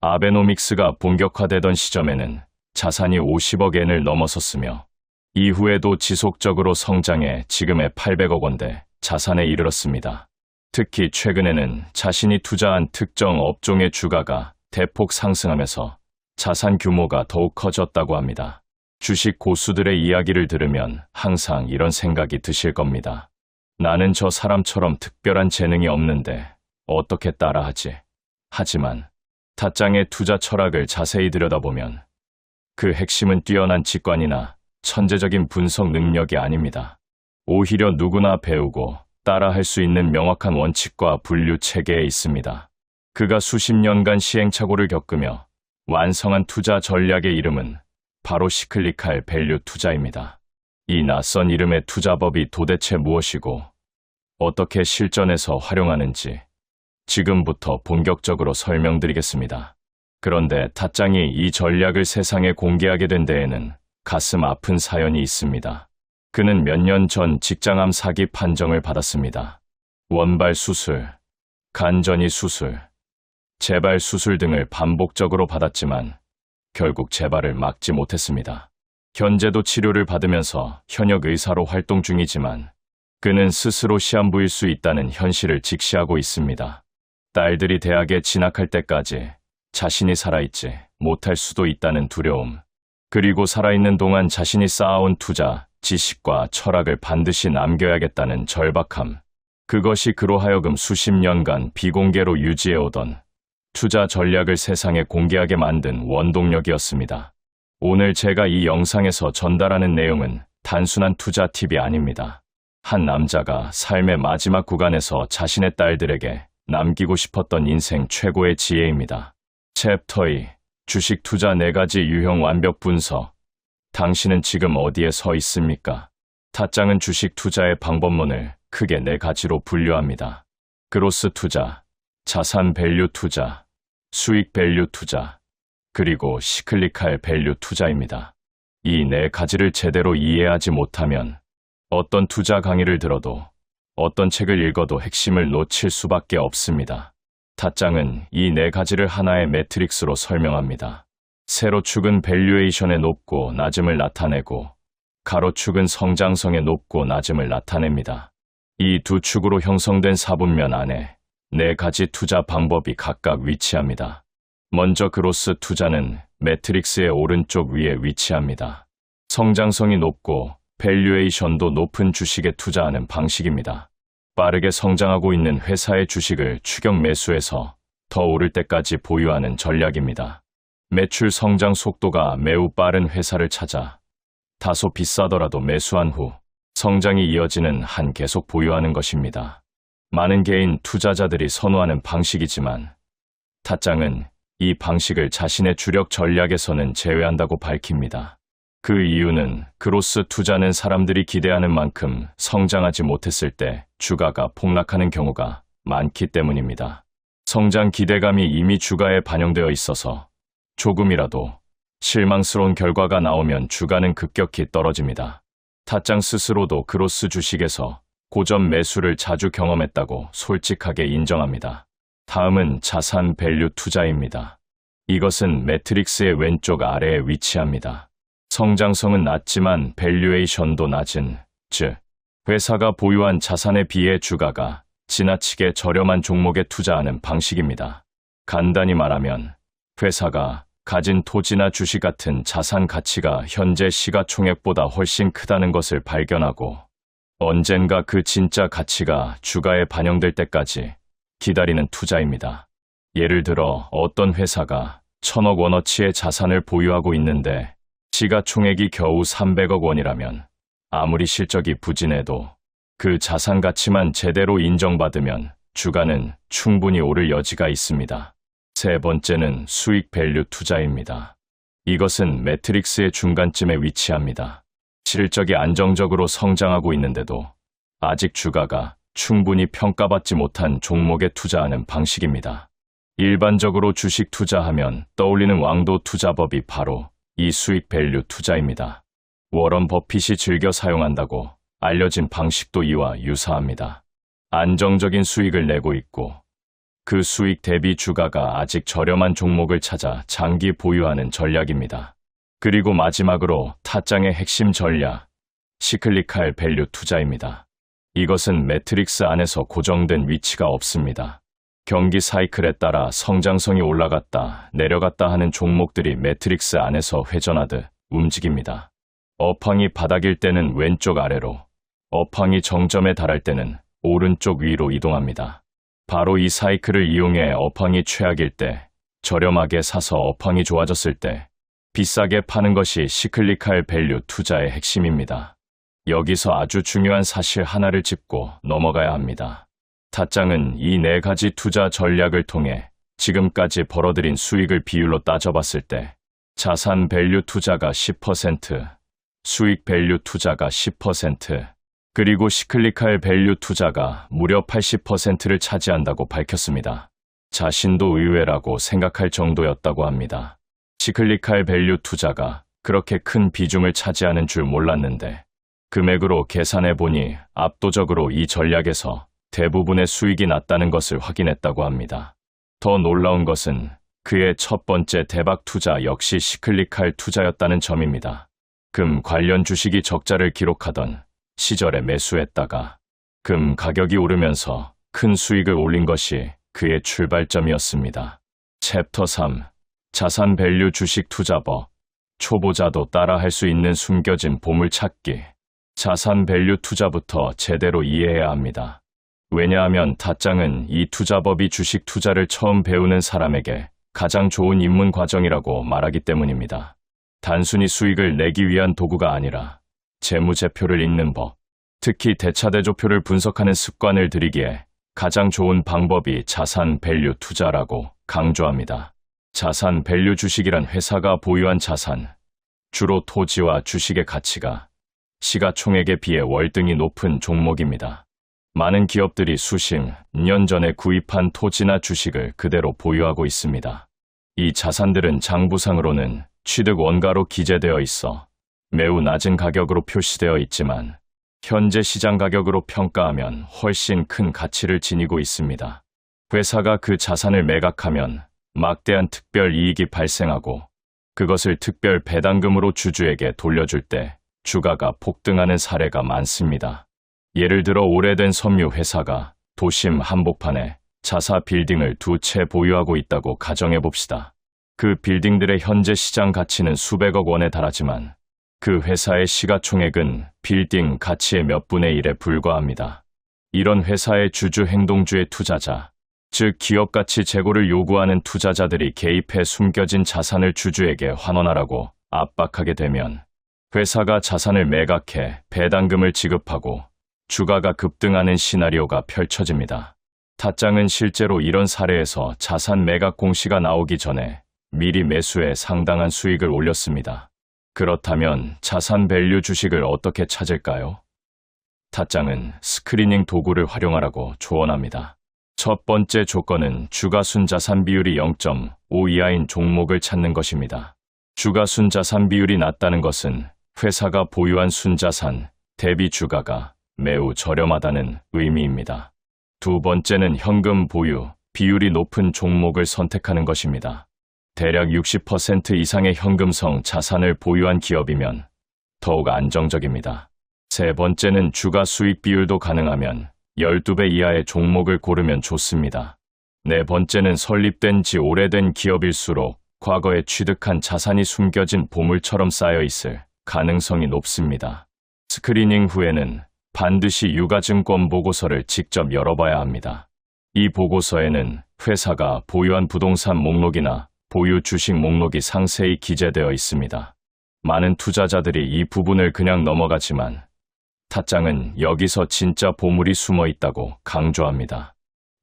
아베노믹스가 본격화되던 시점에는 자산이 50억 엔을 넘어섰으며 이후에도 지속적으로 성장해 지금의 800억 원대 자산에 이르렀습니다. 특히 최근에는 자신이 투자한 특정 업종의 주가가 대폭 상승하면서 자산 규모가 더욱 커졌다고 합니다. 주식 고수들의 이야기를 들으면 항상 이런 생각이 드실 겁니다. 나는 저 사람처럼 특별한 재능이 없는데 어떻게 따라하지? 하지만 타짱의 투자 철학을 자세히 들여다보면 그 핵심은 뛰어난 직관이나 천재적인 분석 능력이 아닙니다. 오히려 누구나 배우고 따라할 수 있는 명확한 원칙과 분류 체계에 있습니다. 그가 수십 년간 시행착오를 겪으며 완성한 투자 전략의 이름은 바로 시클리칼 밸류 투자입니다. 이 낯선 이름의 투자법이 도대체 무엇이고 어떻게 실전에서 활용하는지 지금부터 본격적으로 설명드리겠습니다. 그런데 타짱이 이 전략을 세상에 공개하게 된 데에는 가슴 아픈 사연이 있습니다. 그는 몇 년 전 직장암 사기 판정을 받았습니다. 원발 수술, 간전이 수술, 재발 수술 등을 반복적으로 받았지만 결국 재발을 막지 못했습니다. 현재도 치료를 받으면서 현역 의사로 활동 중이지만 그는 스스로 시한부일 수 있다는 현실을 직시하고 있습니다. 딸들이 대학에 진학할 때까지 자신이 살아있지 못할 수도 있다는 두려움, 그리고 살아있는 동안 자신이 쌓아온 투자, 지식과 철학을 반드시 남겨야겠다는 절박함, 그것이 그로 하여금 수십 년간 비공개로 유지해오던 투자 전략을 세상에 공개하게 만든 원동력이었습니다. 오늘 제가 이 영상에서 전달하는 내용은 단순한 투자 팁이 아닙니다. 한 남자가 삶의 마지막 구간에서 자신의 딸들에게 남기고 싶었던 인생 최고의 지혜입니다. 챕터 2. 주식 투자 4가지 유형 완벽 분석. 당신은 지금 어디에 서 있습니까? 타짱은 주식 투자의 방법론을 크게 4가지로 분류합니다. 그로스 투자, 자산 밸류 투자, 수익 밸류 투자, 그리고 시클리칼 밸류 투자입니다. 이 4가지를 제대로 이해하지 못하면 어떤 투자 강의를 들어도 어떤 책을 읽어도 핵심을 놓칠 수밖에 없습니다. 타짱은 이 4가지를 하나의 매트릭스로 설명합니다. 세로축은 밸류에이션의 높고 낮음을 나타내고 가로축은 성장성의 높고 낮음을 나타냅니다. 이 두 축으로 형성된 사분면 안에 4가지 투자 방법이 각각 위치합니다. 먼저 그로스 투자는 매트릭스의 오른쪽 위에 위치합니다. 성장성이 높고 밸류에이션도 높은 주식에 투자하는 방식입니다. 빠르게 성장하고 있는 회사의 주식을 추격 매수해서 더 오를 때까지 보유하는 전략입니다. 매출 성장 속도가 매우 빠른 회사를 찾아 다소 비싸더라도 매수한 후 성장이 이어지는 한 계속 보유하는 것입니다. 많은 개인 투자자들이 선호하는 방식이지만 타짱은 이 방식을 자신의 주력 전략에서는 제외한다고 밝힙니다. 그 이유는 그로스 투자는 사람들이 기대하는 만큼 성장하지 못했을 때 주가가 폭락하는 경우가 많기 때문입니다. 성장 기대감이 이미 주가에 반영되어 있어서 조금이라도 실망스러운 결과가 나오면 주가는 급격히 떨어집니다. 타짱 스스로도 그로스 주식에서 고점 매수를 자주 경험했다고 솔직하게 인정합니다. 다음은 자산 밸류 투자입니다. 이것은 매트릭스의 왼쪽 아래에 위치합니다. 성장성은 낮지만 밸류에이션도 낮은, 즉 회사가 보유한 자산에 비해 주가가 지나치게 저렴한 종목에 투자하는 방식입니다. 간단히 말하면 회사가 가진 토지나 주식 같은 자산 가치가 현재 시가총액보다 훨씬 크다는 것을 발견하고 언젠가 그 진짜 가치가 주가에 반영될 때까지 기다리는 투자입니다. 예를 들어 어떤 회사가 1,000억 원어치의 자산을 보유하고 있는데 시가총액이 겨우 300억 원이라면 아무리 실적이 부진해도 그 자산 가치만 제대로 인정받으면 주가는 충분히 오를 여지가 있습니다. 세 번째는 수익 밸류 투자입니다. 이것은 매트릭스의 중간쯤에 위치합니다. 실적이 안정적으로 성장하고 있는데도 아직 주가가 충분히 평가받지 못한 종목에 투자하는 방식입니다. 일반적으로 주식 투자하면 떠올리는 왕도 투자법이 바로 이 수익 밸류 투자입니다. 워런 버핏이 즐겨 사용한다고 알려진 방식도 이와 유사합니다. 안정적인 수익을 내고 있고 그 수익 대비 주가가 아직 저렴한 종목을 찾아 장기 보유하는 전략입니다. 그리고 마지막으로 타짱의 핵심 전략, 시클리칼 밸류 투자입니다. 이것은 매트릭스 안에서 고정된 위치가 없습니다. 경기 사이클에 따라 성장성이 올라갔다 내려갔다 하는 종목들이 매트릭스 안에서 회전하듯 움직입니다. 업황이 바닥일 때는 왼쪽 아래로, 업황이 정점에 달할 때는 오른쪽 위로 이동합니다. 바로 이 사이클을 이용해 업황이 최악일 때 저렴하게 사서 업황이 좋아졌을 때 비싸게 파는 것이 시클리칼 밸류 투자의 핵심입니다. 여기서 아주 중요한 사실 하나를 짚고 넘어가야 합니다. 타짱은 이 4가지 투자 전략을 통해 지금까지 벌어들인 수익을 비율로 따져봤을 때 자산 밸류 투자가 10%, 수익 밸류 투자가 10%, 그리고 시클리칼 밸류 투자가 무려 80%를 차지한다고 밝혔습니다. 자신도 의외라고 생각할 정도였다고 합니다. 시클리칼 밸류 투자가 그렇게 큰 비중을 차지하는 줄 몰랐는데 금액으로 계산해보니 압도적으로 이 전략에서 대부분의 수익이 났다는 것을 확인했다고 합니다. 더 놀라운 것은 그의 첫 번째 대박 투자 역시 시클리칼 투자였다는 점입니다. 금 관련 주식이 적자를 기록하던 시절에 매수했다가 금 가격이 오르면서 큰 수익을 올린 것이 그의 출발점이었습니다. 챕터 3. 자산 밸류 주식 투자법. 초보자도 따라할 수 있는 숨겨진 보물 찾기. 자산 밸류 투자부터 제대로 이해해야 합니다. 왜냐하면 타짱은 이 투자법이 주식 투자를 처음 배우는 사람에게 가장 좋은 입문 과정이라고 말하기 때문입니다. 단순히 수익을 내기 위한 도구가 아니라 재무제표를 읽는 법, 특히 대차대조표를 분석하는 습관을 들이기에 가장 좋은 방법이 자산 밸류 투자라고 강조합니다. 자산 밸류 주식이란 회사가 보유한 자산, 주로 토지와 주식의 가치가 시가총액에 비해 월등히 높은 종목입니다. 많은 기업들이 수십 년 전에 구입한 토지나 주식을 그대로 보유하고 있습니다. 이 자산들은 장부상으로는 취득 원가로 기재되어 있어 매우 낮은 가격으로 표시되어 있지만 현재 시장 가격으로 평가하면 훨씬 큰 가치를 지니고 있습니다. 회사가 그 자산을 매각하면 막대한 특별 이익이 발생하고 그것을 특별 배당금으로 주주에게 돌려줄 때 주가가 폭등하는 사례가 많습니다. 예를 들어 오래된 섬유 회사가 도심 한복판에 자사 빌딩을 2채 보유하고 있다고 가정해 봅시다. 그 빌딩들의 현재 시장 가치는 수백억 원에 달하지만 그 회사의 시가총액은 빌딩 가치의 몇 분의 1에 불과합니다. 이런 회사의 주주 행동주의 투자자, 즉 기업 가치 재고를 요구하는 투자자들이 개입해 숨겨진 자산을 주주에게 환원하라고 압박하게 되면 회사가 자산을 매각해 배당금을 지급하고 주가가 급등하는 시나리오가 펼쳐집니다. 타짱은 실제로 이런 사례에서 자산 매각 공시가 나오기 전에 미리 매수해 상당한 수익을 올렸습니다. 그렇다면 자산 밸류 주식을 어떻게 찾을까요? 타짱은 스크리닝 도구를 활용하라고 조언합니다. 첫 번째 조건은 주가순자산 비율이 0.5 이하인 종목을 찾는 것입니다. 주가순자산 비율이 낮다는 것은 회사가 보유한 순자산 대비 주가가 매우 저렴하다는 의미입니다. 두 번째는 현금 보유 비율이 높은 종목을 선택하는 것입니다. 대략 60% 이상의 현금성 자산을 보유한 기업이면 더욱 안정적입니다. 세 번째는 주가 수익 비율도 가능하면 12배 이하의 종목을 고르면 좋습니다. 네 번째는 설립된 지 오래된 기업일수록 과거에 취득한 자산이 숨겨진 보물처럼 쌓여 있을 가능성이 높습니다. 스크리닝 후에는 반드시 유가증권 보고서를 직접 열어봐야 합니다. 이 보고서에는 회사가 보유한 부동산 목록이나 보유 주식 목록이 상세히 기재되어 있습니다. 많은 투자자들이 이 부분을 그냥 넘어가지만 타짱은 여기서 진짜 보물이 숨어 있다고 강조합니다.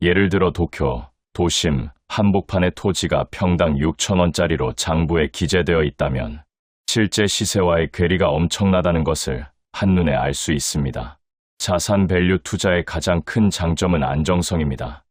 예를 들어 도쿄, 도심, 한복판의 토지가 평당 6,000원짜리로 장부에 기재되어 있다면 실제 시세와의 괴리가 엄청나다는 것을 한눈에 알 수 있습니다. 자산 밸류 투자의 가장 큰 장점은 안정성입니다.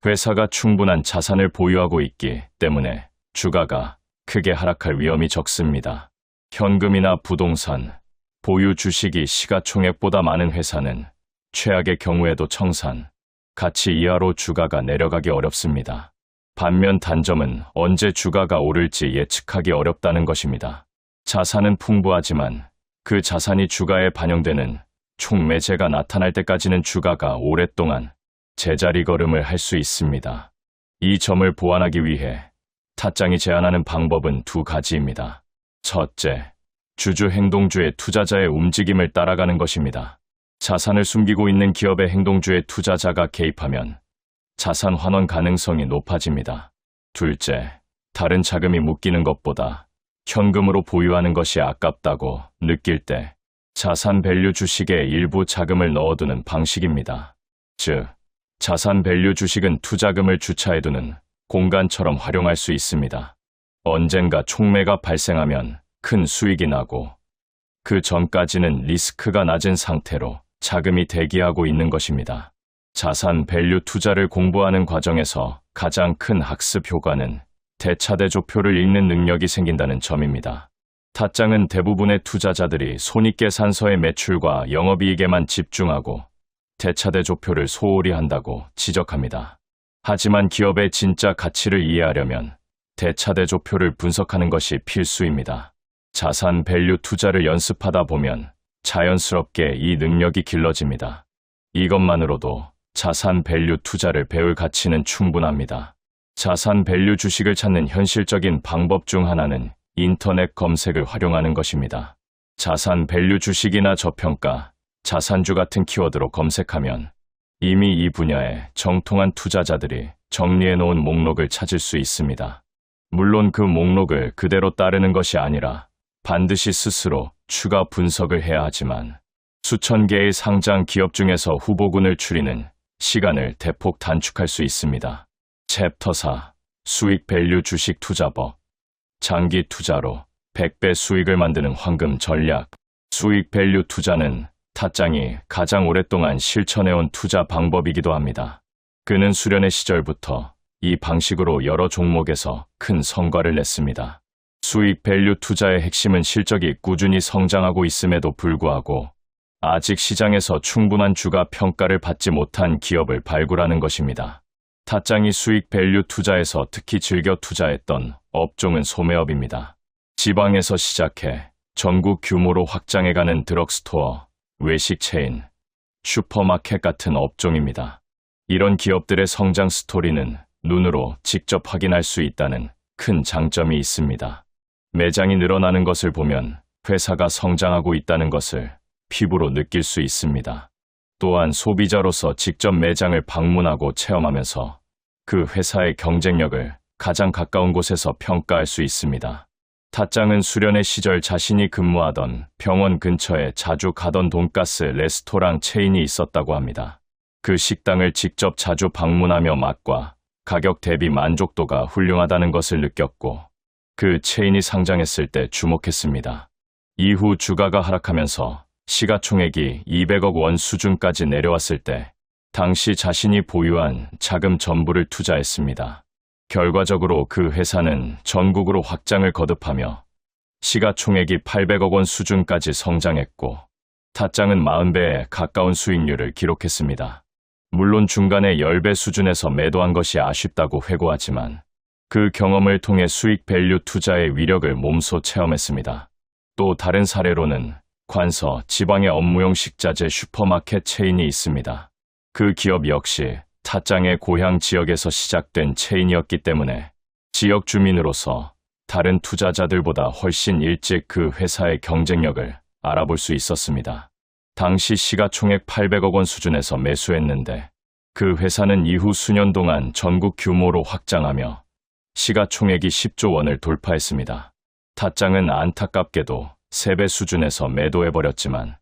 회사가 충분한 자산을 보유하고 있기 때문에 주가가 크게 하락할 위험이 적습니다. 현금이나 부동산, 보유 주식이 시가총액보다 많은 회사는 최악의 경우에도 청산, 가치 이하로 주가가 내려가기 어렵습니다. 반면 단점은 언제 주가가 오를지 예측하기 어렵다는 것입니다. 자산은 풍부하지만 그 자산이 주가에 반영되는 총매제가 나타날 때까지는 주가가 오랫동안 제자리 걸음을 할 수 있습니다. 이 점을 보완하기 위해 타짱이 제안하는 방법은 두 가지입니다. 첫째, 주주 행동주의 투자자의 움직임을 따라가는 것입니다. 자산을 숨기고 있는 기업의 행동주의 투자자가 개입하면 자산 환원 가능성이 높아집니다. 둘째, 다른 자금이 묶이는 것보다 현금으로 보유하는 것이 아깝다고 느낄 때 자산 밸류 주식에 일부 자금을 넣어두는 방식입니다. 즉, 자산 밸류 주식은 투자금을 주차해두는 공간처럼 활용할 수 있습니다. 언젠가 총매가 발생하면 큰 수익이 나고 그 전까지는 리스크가 낮은 상태로 자금이 대기하고 있는 것입니다. 자산 밸류 투자를 공부하는 과정에서 가장 큰 학습 효과는 대차대조표를 읽는 능력이 생긴다는 점입니다. 타짱은 대부분의 투자자들이 손익계산서의 매출과 영업이익에만 집중하고 대차대조표를 소홀히 한다고 지적합니다. 하지만 기업의 진짜 가치를 이해하려면 대차대조표를 분석하는 것이 필수입니다. 자산 밸류 투자를 연습하다 보면 자연스럽게 이 능력이 길러집니다. 이것만으로도 자산 밸류 투자를 배울 가치는 충분합니다. 자산 밸류 주식을 찾는 현실적인 방법 중 하나는 인터넷 검색을 활용하는 것입니다. 자산 밸류 주식이나 저평가, 자산주 같은 키워드로 검색하면 이미 이 분야에 정통한 투자자들이 정리해 놓은 목록을 찾을 수 있습니다. 물론 그 목록을 그대로 따르는 것이 아니라 반드시 스스로 추가 분석을 해야 하지만 수천 개의 상장 기업 중에서 후보군을 추리는 시간을 대폭 단축할 수 있습니다. 챕터 4. 수익 밸류 주식 투자법. 장기 투자로 100배 수익을 만드는 황금 전략. 수익 밸류 투자는 타짱이 가장 오랫동안 실천해온 투자 방법이기도 합니다. 그는 수련의 시절부터 이 방식으로 여러 종목에서 큰 성과를 냈습니다. 수익 밸류 투자의 핵심은 실적이 꾸준히 성장하고 있음에도 불구하고 아직 시장에서 충분한 주가 평가를 받지 못한 기업을 발굴하는 것입니다. 타짱이 수익 밸류 투자에서 특히 즐겨 투자했던 업종은 소매업입니다. 지방에서 시작해 전국 규모로 확장해가는 드럭스토어, 외식 체인, 슈퍼마켓 같은 업종입니다. 이런 기업들의 성장 스토리는 눈으로 직접 확인할 수 있다는 큰 장점이 있습니다. 매장이 늘어나는 것을 보면 회사가 성장하고 있다는 것을 피부로 느낄 수 있습니다. 또한 소비자로서 직접 매장을 방문하고 체험하면서 그 회사의 경쟁력을 가장 가까운 곳에서 평가할 수 있습니다. 타짱은 수련의 시절 자신이 근무하던 병원 근처에 자주 가던 돈가스 레스토랑 체인이 있었다고 합니다. 그 식당을 직접 자주 방문하며 맛과 가격 대비 만족도가 훌륭하다는 것을 느꼈고 그 체인이 상장했을 때 주목했습니다. 이후 주가가 하락하면서 시가총액이 200억 원 수준까지 내려왔을 때 당시 자신이 보유한 자금 전부를 투자했습니다. 결과적으로 그 회사는 전국으로 확장을 거듭하며 시가총액이 800억 원 수준까지 성장했고 타짱은 40배에 가까운 수익률을 기록했습니다. 물론 중간에 10배 수준에서 매도한 것이 아쉽다고 회고하지만 그 경험을 통해 수익 밸류 투자의 위력을 몸소 체험했습니다. 또 다른 사례로는 관서, 지방의 업무용 식자재 슈퍼마켓 체인이 있습니다. 그 기업 역시 타짱의 고향 지역에서 시작된 체인이었기 때문에 지역 주민으로서 다른 투자자들보다 훨씬 일찍 그 회사의 경쟁력을 알아볼 수 있었습니다. 당시 시가총액 800억 원 수준에서 매수했는데 그 회사는 이후 수년 동안 전국 규모로 확장하며 시가총액이 10조 원을 돌파했습니다. 타짱은 안타깝게도 3배 수준에서 매도해버렸지만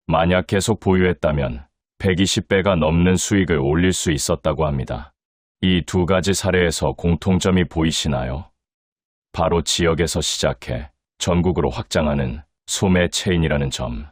만약 계속 보유했다면 120배가 넘는 수익을 올릴 수 있었다고 합니다. 이 두 가지 사례에서 공통점이 보이시나요? 바로 지역에서 시작해 전국으로 확장하는 소매 체인이라는 점,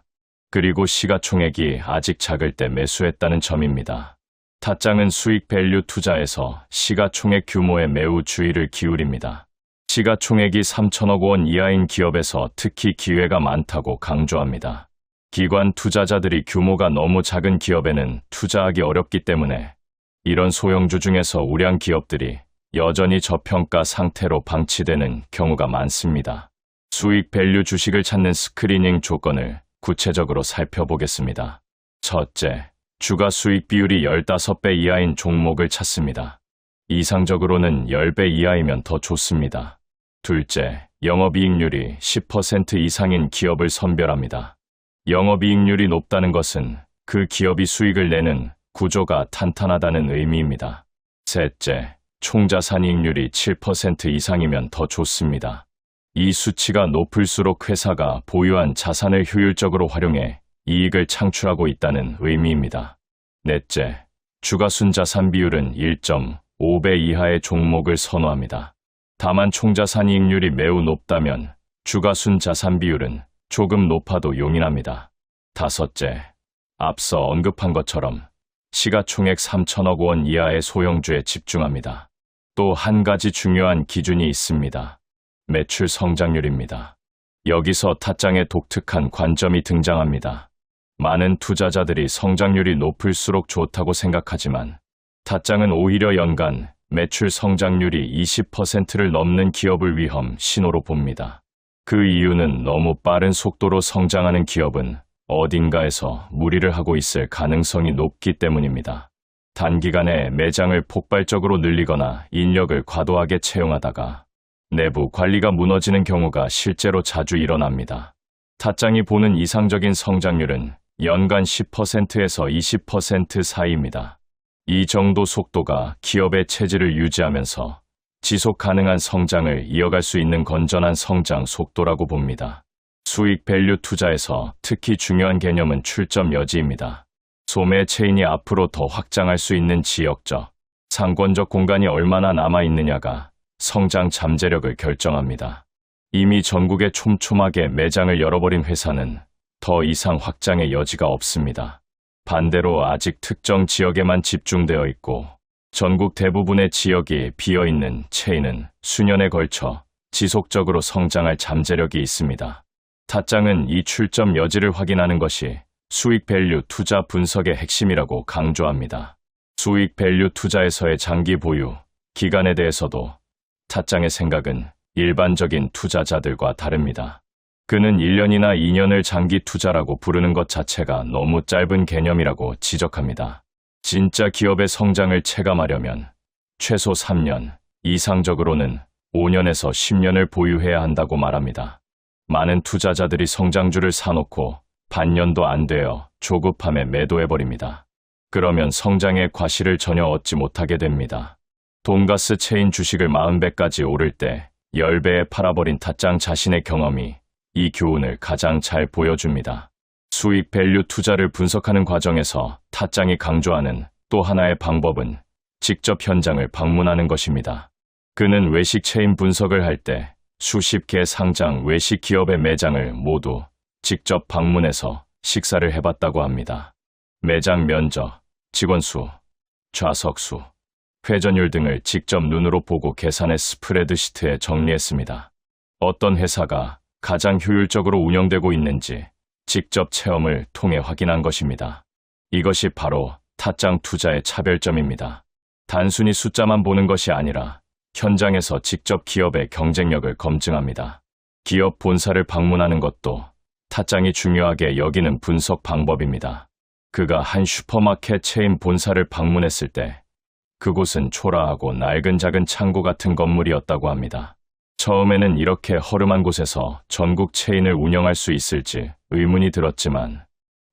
그리고 시가총액이 아직 작을 때 매수했다는 점입니다. 타짱은 수익 밸류 투자에서 시가총액 규모에 매우 주의를 기울입니다. 시가총액이 3천억 원 이하인 기업에서 특히 기회가 많다고 강조합니다. 기관 투자자들이 규모가 너무 작은 기업에는 투자하기 어렵기 때문에 이런 소형주 중에서 우량 기업들이 여전히 저평가 상태로 방치되는 경우가 많습니다. 수익 밸류 주식을 찾는 스크리닝 조건을 구체적으로 살펴보겠습니다. 첫째, 주가 수익 비율이 15배 이하인 종목을 찾습니다. 이상적으로는 10배 이하이면 더 좋습니다. 둘째, 영업이익률이 10% 이상인 기업을 선별합니다. 영업이익률이 높다는 것은 그 기업이 수익을 내는 구조가 탄탄하다는 의미입니다. 셋째, 총자산이익률이 7% 이상이면 더 좋습니다. 이 수치가 높을수록 회사가 보유한 자산을 효율적으로 활용해 이익을 창출하고 있다는 의미입니다. 넷째, 주가순자산 비율은 1.5배 이하의 종목을 선호합니다. 다만 총자산이익률이 매우 높다면 주가순자산 비율은 조금 높아도 용인합니다. 다섯째, 앞서 언급한 것처럼 시가총액 3천억 원 이하의 소형주에 집중합니다. 또 한 가지 중요한 기준이 있습니다. 매출 성장률입니다. 여기서 타짱의 독특한 관점이 등장합니다. 많은 투자자들이 성장률이 높을수록 좋다고 생각하지만 타짱은 오히려 연간 매출 성장률이 20%를 넘는 기업을 위험 신호로 봅니다. 그 이유는 너무 빠른 속도로 성장하는 기업은 어딘가에서 무리를 하고 있을 가능성이 높기 때문입니다. 단기간에 매장을 폭발적으로 늘리거나 인력을 과도하게 채용하다가 내부 관리가 무너지는 경우가 실제로 자주 일어납니다. 타짱이 보는 이상적인 성장률은 연간 10%에서 20% 사이입니다. 이 정도 속도가 기업의 체질을 유지하면서 지속 가능한 성장을 이어갈 수 있는 건전한 성장 속도라고 봅니다. 수익 밸류 투자에서 특히 중요한 개념은 출점 여지입니다. 소매 체인이 앞으로 더 확장할 수 있는 지역적, 상권적 공간이 얼마나 남아있느냐가 성장 잠재력을 결정합니다. 이미 전국에 촘촘하게 매장을 열어버린 회사는 더 이상 확장의 여지가 없습니다. 반대로 아직 특정 지역에만 집중되어 있고 전국 대부분의 지역이 비어있는 체인은 수년에 걸쳐 지속적으로 성장할 잠재력이 있습니다. 타짱은 이 출점 여지를 확인하는 것이 수익 밸류 투자 분석의 핵심이라고 강조합니다. 수익 밸류 투자에서의 장기 보유 기간에 대해서도 타짱의 생각은 일반적인 투자자들과 다릅니다. 그는 1년이나 2년을 장기 투자라고 부르는 것 자체가 너무 짧은 개념이라고 지적합니다. 진짜 기업의 성장을 체감하려면 최소 3년, 이상적으로는 5년에서 10년을 보유해야 한다고 말합니다. 많은 투자자들이 성장주를 사놓고 반년도 안 되어 조급함에 매도해버립니다. 그러면 성장의 과실을 전혀 얻지 못하게 됩니다. 돈가스 체인 주식을 40배까지 오를 때 10배에 팔아버린 타짱 자신의 경험이 이 교훈을 가장 잘 보여줍니다. 수익 밸류 투자를 분석하는 과정에서 타짱이 강조하는 또 하나의 방법은 직접 현장을 방문하는 것입니다. 그는 외식 체인 분석을 할 때 수십 개 상장 외식 기업의 매장을 모두 직접 방문해서 식사를 해봤다고 합니다. 매장 면적, 직원 수, 좌석 수, 회전율 등을 직접 눈으로 보고 계산해 스프레드시트에 정리했습니다. 어떤 회사가 가장 효율적으로 운영되고 있는지 직접 체험을 통해 확인한 것입니다. 이것이 바로 타짱 투자의 차별점입니다. 단순히 숫자만 보는 것이 아니라 현장에서 직접 기업의 경쟁력을 검증합니다. 기업 본사를 방문하는 것도 타짱이 중요하게 여기는 분석 방법입니다. 그가 한 슈퍼마켓 체인 본사를 방문했을 때 그곳은 초라하고 낡은 작은 창고 같은 건물이었다고 합니다. 처음에는 이렇게 허름한 곳에서 전국 체인을 운영할 수 있을지 의문이 들었지만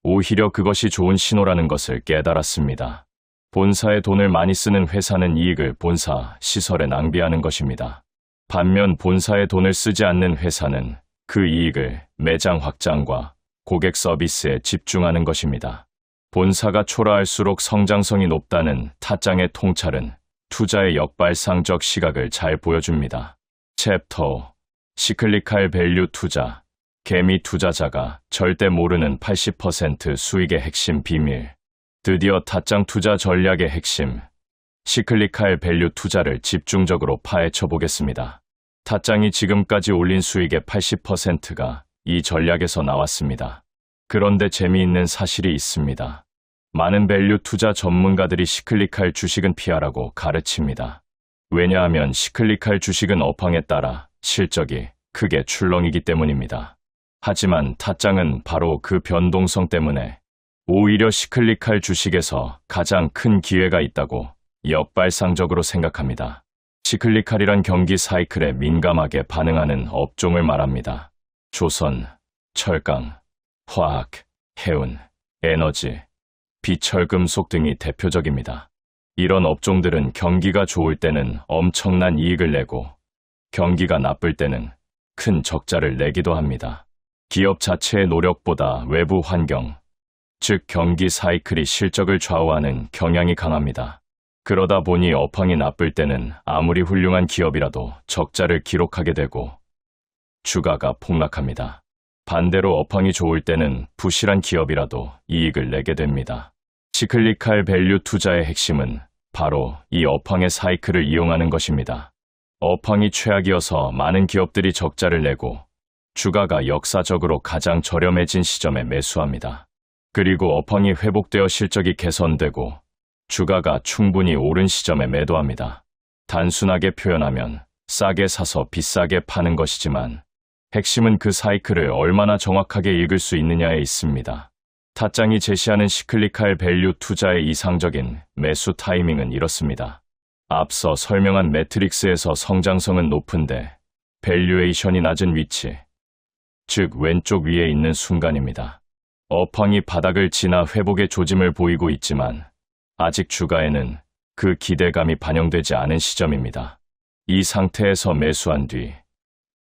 오히려 그것이 좋은 신호라는 것을 깨달았습니다. 본사에 돈을 많이 쓰는 회사는 이익을 본사 시설에 낭비하는 것입니다. 반면 본사에 돈을 쓰지 않는 회사는 그 이익을 매장 확장과 고객 서비스에 집중하는 것입니다. 본사가 초라할수록 성장성이 높다는 타짱의 통찰은 투자의 역발상적 시각을 잘 보여줍니다. 챕터 5. 시클리칼 밸류 투자. 개미 투자자가 절대 모르는 80% 수익의 핵심 비밀. 드디어 타짱 투자 전략의 핵심, 시클리칼 밸류 투자를 집중적으로 파헤쳐 보겠습니다. 타짱이 지금까지 올린 수익의 80%가 이 전략에서 나왔습니다. 그런데 재미있는 사실이 있습니다. 많은 밸류 투자 전문가들이 시클리칼 주식은 피하라고 가르칩니다. 왜냐하면 시클리칼 주식은 업황에 따라 실적이 크게 출렁이기 때문입니다. 하지만 타짱은 바로 그 변동성 때문에 오히려 시클리칼 주식에서 가장 큰 기회가 있다고 역발상적으로 생각합니다. 시클리칼이란 경기 사이클에 민감하게 반응하는 업종을 말합니다. 조선, 철강, 화학, 해운, 에너지, 비철금속 등이 대표적입니다. 이런 업종들은 경기가 좋을 때는 엄청난 이익을 내고 경기가 나쁠 때는 큰 적자를 내기도 합니다. 기업 자체의 노력보다 외부 환경, 즉 경기 사이클이 실적을 좌우하는 경향이 강합니다. 그러다 보니 업황이 나쁠 때는 아무리 훌륭한 기업이라도 적자를 기록하게 되고 주가가 폭락합니다. 반대로 업황이 좋을 때는 부실한 기업이라도 이익을 내게 됩니다. 시클리칼 밸류 투자의 핵심은 바로 이 업황의 사이클을 이용하는 것입니다. 업황이 최악이어서 많은 기업들이 적자를 내고 주가가 역사적으로 가장 저렴해진 시점에 매수합니다. 그리고 업황이 회복되어 실적이 개선되고 주가가 충분히 오른 시점에 매도합니다. 단순하게 표현하면 싸게 사서 비싸게 파는 것이지만 핵심은 그 사이클을 얼마나 정확하게 읽을 수 있느냐에 있습니다. 타짱이 제시하는 시클리칼 밸류 투자의 이상적인 매수 타이밍은 이렇습니다. 앞서 설명한 매트릭스에서 성장성은 높은데 밸류에이션이 낮은 위치, 즉 왼쪽 위에 있는 순간입니다. 업황이 바닥을 지나 회복의 조짐을 보이고 있지만 아직 주가에는 그 기대감이 반영되지 않은 시점입니다. 이 상태에서 매수한 뒤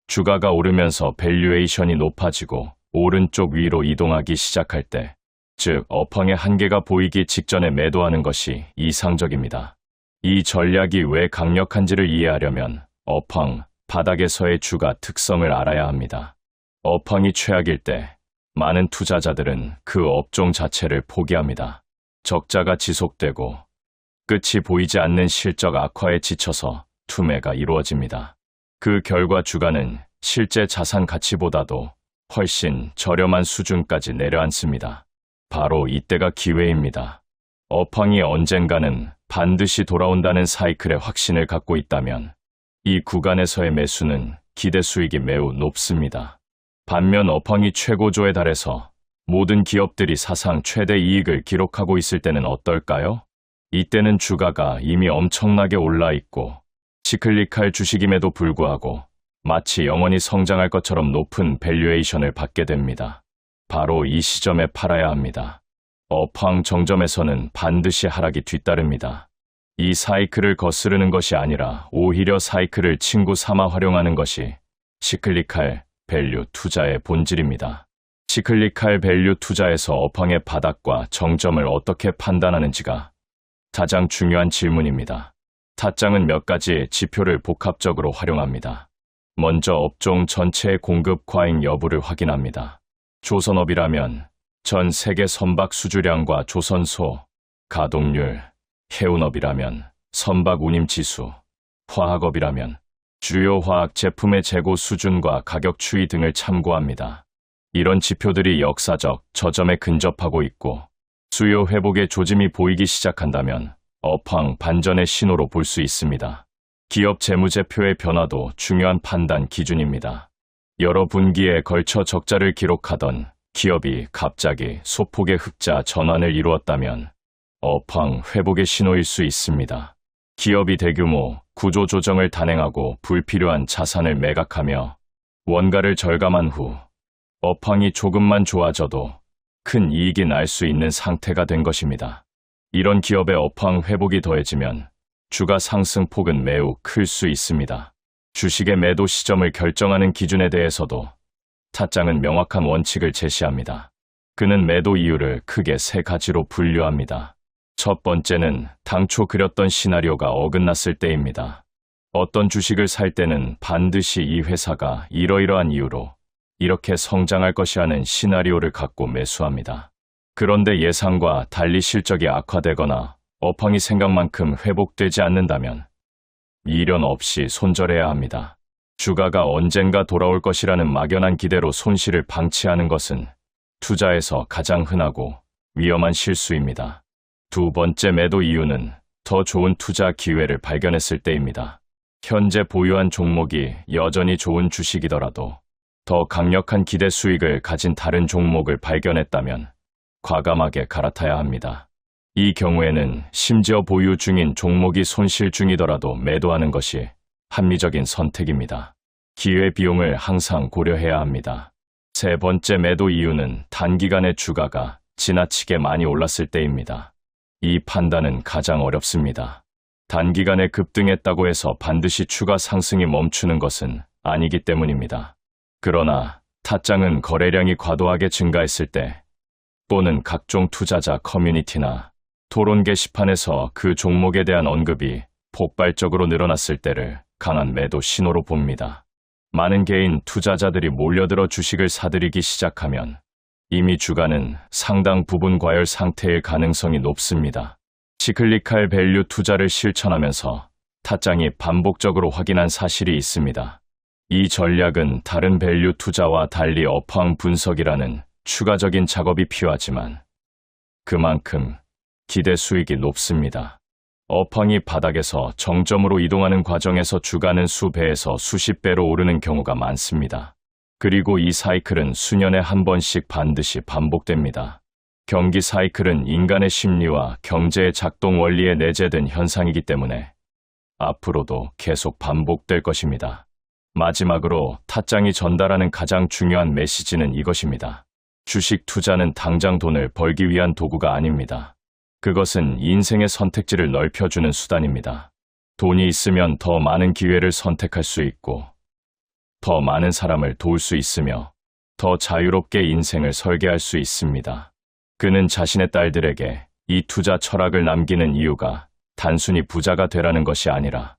주가가 오르면서 밸류에이션이 높아지고 오른쪽 위로 이동하기 시작할 때, 즉 업황의 한계가 보이기 직전에 매도하는 것이 이상적입니다. 이 전략이 왜 강력한지를 이해하려면 업황, 바닥에서의 주가 특성을 알아야 합니다. 업황이 최악일 때 많은 투자자들은 그 업종 자체를 포기합니다. 적자가 지속되고 끝이 보이지 않는 실적 악화에 지쳐서 투매가 이루어집니다. 그 결과 주가는 실제 자산 가치보다도 훨씬 저렴한 수준까지 내려앉습니다. 바로 이때가 기회입니다. 업황이 언젠가는 반드시 돌아온다는 사이클의 확신을 갖고 있다면 이 구간에서의 매수는 기대 수익이 매우 높습니다. 반면 업황이 최고조에 달해서 모든 기업들이 사상 최대 이익을 기록하고 있을 때는 어떨까요? 이때는 주가가 이미 엄청나게 올라 있고 시클리칼 주식임에도 불구하고 마치 영원히 성장할 것처럼 높은 밸류에이션을 받게 됩니다. 바로 이 시점에 팔아야 합니다. 업황 정점에서는 반드시 하락이 뒤따릅니다. 이 사이클을 거스르는 것이 아니라 오히려 사이클을 친구 삼아 활용하는 것이 시클리칼 밸류 투자의 본질입니다. 시클리칼 밸류 투자에서 업황의 바닥과 정점을 어떻게 판단하는지가 가장 중요한 질문입니다. 타짱은 몇 가지 지표를 복합적으로 활용합니다. 먼저 업종 전체의 공급 과잉 여부를 확인합니다. 조선업이라면 전 세계 선박 수주량과 조선소, 가동률, 해운업이라면 선박 운임 지수, 화학업이라면 주요 화학 제품의 재고 수준과 가격 추이 등을 참고합니다. 이런 지표들이 역사적 저점에 근접하고 있고 수요 회복의 조짐이 보이기 시작한다면 업황 반전의 신호로 볼 수 있습니다. 기업 재무제표의 변화도 중요한 판단 기준입니다. 여러 분기에 걸쳐 적자를 기록하던 기업이 갑자기 소폭의 흑자 전환을 이루었다면 업황 회복의 신호일 수 있습니다. 기업이 대규모 구조 조정을 단행하고 불필요한 자산을 매각하며 원가를 절감한 후 업황이 조금만 좋아져도 큰 이익이 날 수 있는 상태가 된 것입니다. 이런 기업의 업황 회복이 더해지면 주가 상승폭은 매우 클 수 있습니다. 주식의 매도 시점을 결정하는 기준에 대해서도 타짱은 명확한 원칙을 제시합니다. 그는 매도 이유를 크게 세 가지로 분류합니다. 첫 번째는 당초 그렸던 시나리오가 어긋났을 때입니다. 어떤 주식을 살 때는 반드시 이 회사가 이러이러한 이유로 이렇게 성장할 것이라는 시나리오를 갖고 매수합니다. 그런데 예상과 달리 실적이 악화되거나 업황이 생각만큼 회복되지 않는다면 미련 없이 손절해야 합니다. 주가가 언젠가 돌아올 것이라는 막연한 기대로 손실을 방치하는 것은 투자에서 가장 흔하고 위험한 실수입니다. 두 번째 매도 이유는 더 좋은 투자 기회를 발견했을 때입니다. 현재 보유한 종목이 여전히 좋은 주식이더라도 더 강력한 기대 수익을 가진 다른 종목을 발견했다면 과감하게 갈아타야 합니다. 이 경우에는 심지어 보유 중인 종목이 손실 중이더라도 매도하는 것이 합리적인 선택입니다. 기회 비용을 항상 고려해야 합니다. 세 번째 매도 이유는 단기간에 주가가 지나치게 많이 올랐을 때입니다. 이 판단은 가장 어렵습니다. 단기간에 급등했다고 해서 반드시 추가 상승이 멈추는 것은 아니기 때문입니다. 그러나 타짱은 거래량이 과도하게 증가했을 때 또는 각종 투자자 커뮤니티나 토론 게시판에서 그 종목에 대한 언급이 폭발적으로 늘어났을 때를 강한 매도 신호로 봅니다. 많은 개인 투자자들이 몰려들어 주식을 사들이기 시작하면 이미 주가는 상당 부분 과열 상태일 가능성이 높습니다. 시클리칼 밸류 투자를 실천하면서 타짱이 반복적으로 확인한 사실이 있습니다. 이 전략은 다른 밸류 투자와 달리 업황 분석이라는 추가적인 작업이 필요하지만 그만큼 기대 수익이 높습니다. 업황이 바닥에서 정점으로 이동하는 과정에서 주가는 수배에서 수십 배로 오르는 경우가 많습니다. 그리고 이 사이클은 수년에 한 번씩 반드시 반복됩니다. 경기 사이클은 인간의 심리와 경제의 작동 원리에 내재된 현상이기 때문에 앞으로도 계속 반복될 것입니다. 마지막으로 타짱이 전달하는 가장 중요한 메시지는 이것입니다. 주식 투자는 당장 돈을 벌기 위한 도구가 아닙니다. 그것은 인생의 선택지를 넓혀주는 수단입니다. 돈이 있으면 더 많은 기회를 선택할 수 있고, 더 많은 사람을 도울 수 있으며, 더 자유롭게 인생을 설계할 수 있습니다. 그는 자신의 딸들에게 이 투자 철학을 남기는 이유가 단순히 부자가 되라는 것이 아니라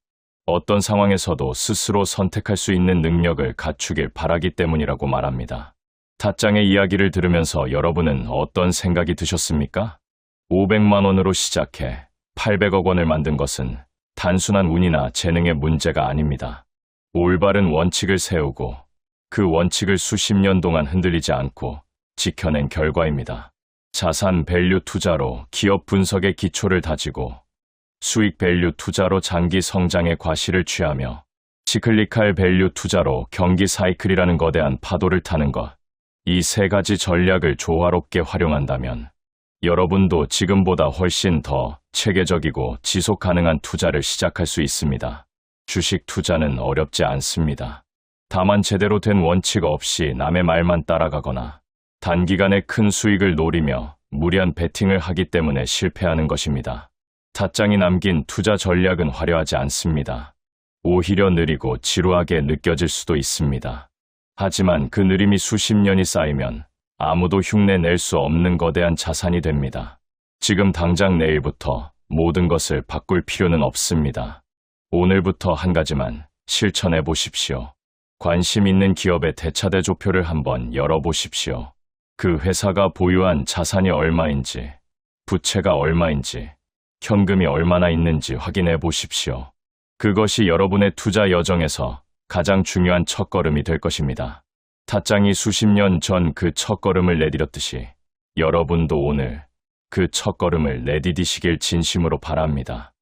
어떤 상황에서도 스스로 선택할 수 있는 능력을 갖추길 바라기 때문이라고 말합니다. 타짱의 이야기를 들으면서 여러분은 어떤 생각이 드셨습니까? 500만 원으로 시작해 800억 원을 만든 것은 단순한 운이나 재능의 문제가 아닙니다. 올바른 원칙을 세우고 그 원칙을 수십 년 동안 흔들리지 않고 지켜낸 결과입니다. 자산 밸류 투자로 기업 분석의 기초를 다지고 수익 밸류 투자로 장기 성장의 과실을 취하며 시클리칼 밸류 투자로 경기 사이클이라는 거대한 파도를 타는 것. 이 세 가지 전략을 조화롭게 활용한다면 여러분도 지금보다 훨씬 더 체계적이고 지속 가능한 투자를 시작할 수 있습니다. 주식 투자는 어렵지 않습니다. 다만 제대로 된 원칙 없이 남의 말만 따라가거나 단기간에 큰 수익을 노리며 무리한 베팅을 하기 때문에 실패하는 것입니다. 타짱이 남긴 투자 전략은 화려하지 않습니다. 오히려 느리고 지루하게 느껴질 수도 있습니다. 하지만 그 느림이 수십 년이 쌓이면 아무도 흉내낼 수 없는 거대한 자산이 됩니다. 지금 당장 내일부터 모든 것을 바꿀 필요는 없습니다. 오늘부터 한 가지만 실천해 보십시오. 관심 있는 기업의 대차대조표를 한번 열어보십시오. 그 회사가 보유한 자산이 얼마인지, 부채가 얼마인지, 현금이 얼마나 있는지 확인해 보십시오. 그것이 여러분의 투자 여정에서 가장 중요한 첫걸음이 될 것입니다. 타짱이 수십 년 전 그 첫걸음을 내디뎠듯이 여러분도 오늘 그 첫걸음을 내디디시길 진심으로 바랍니다.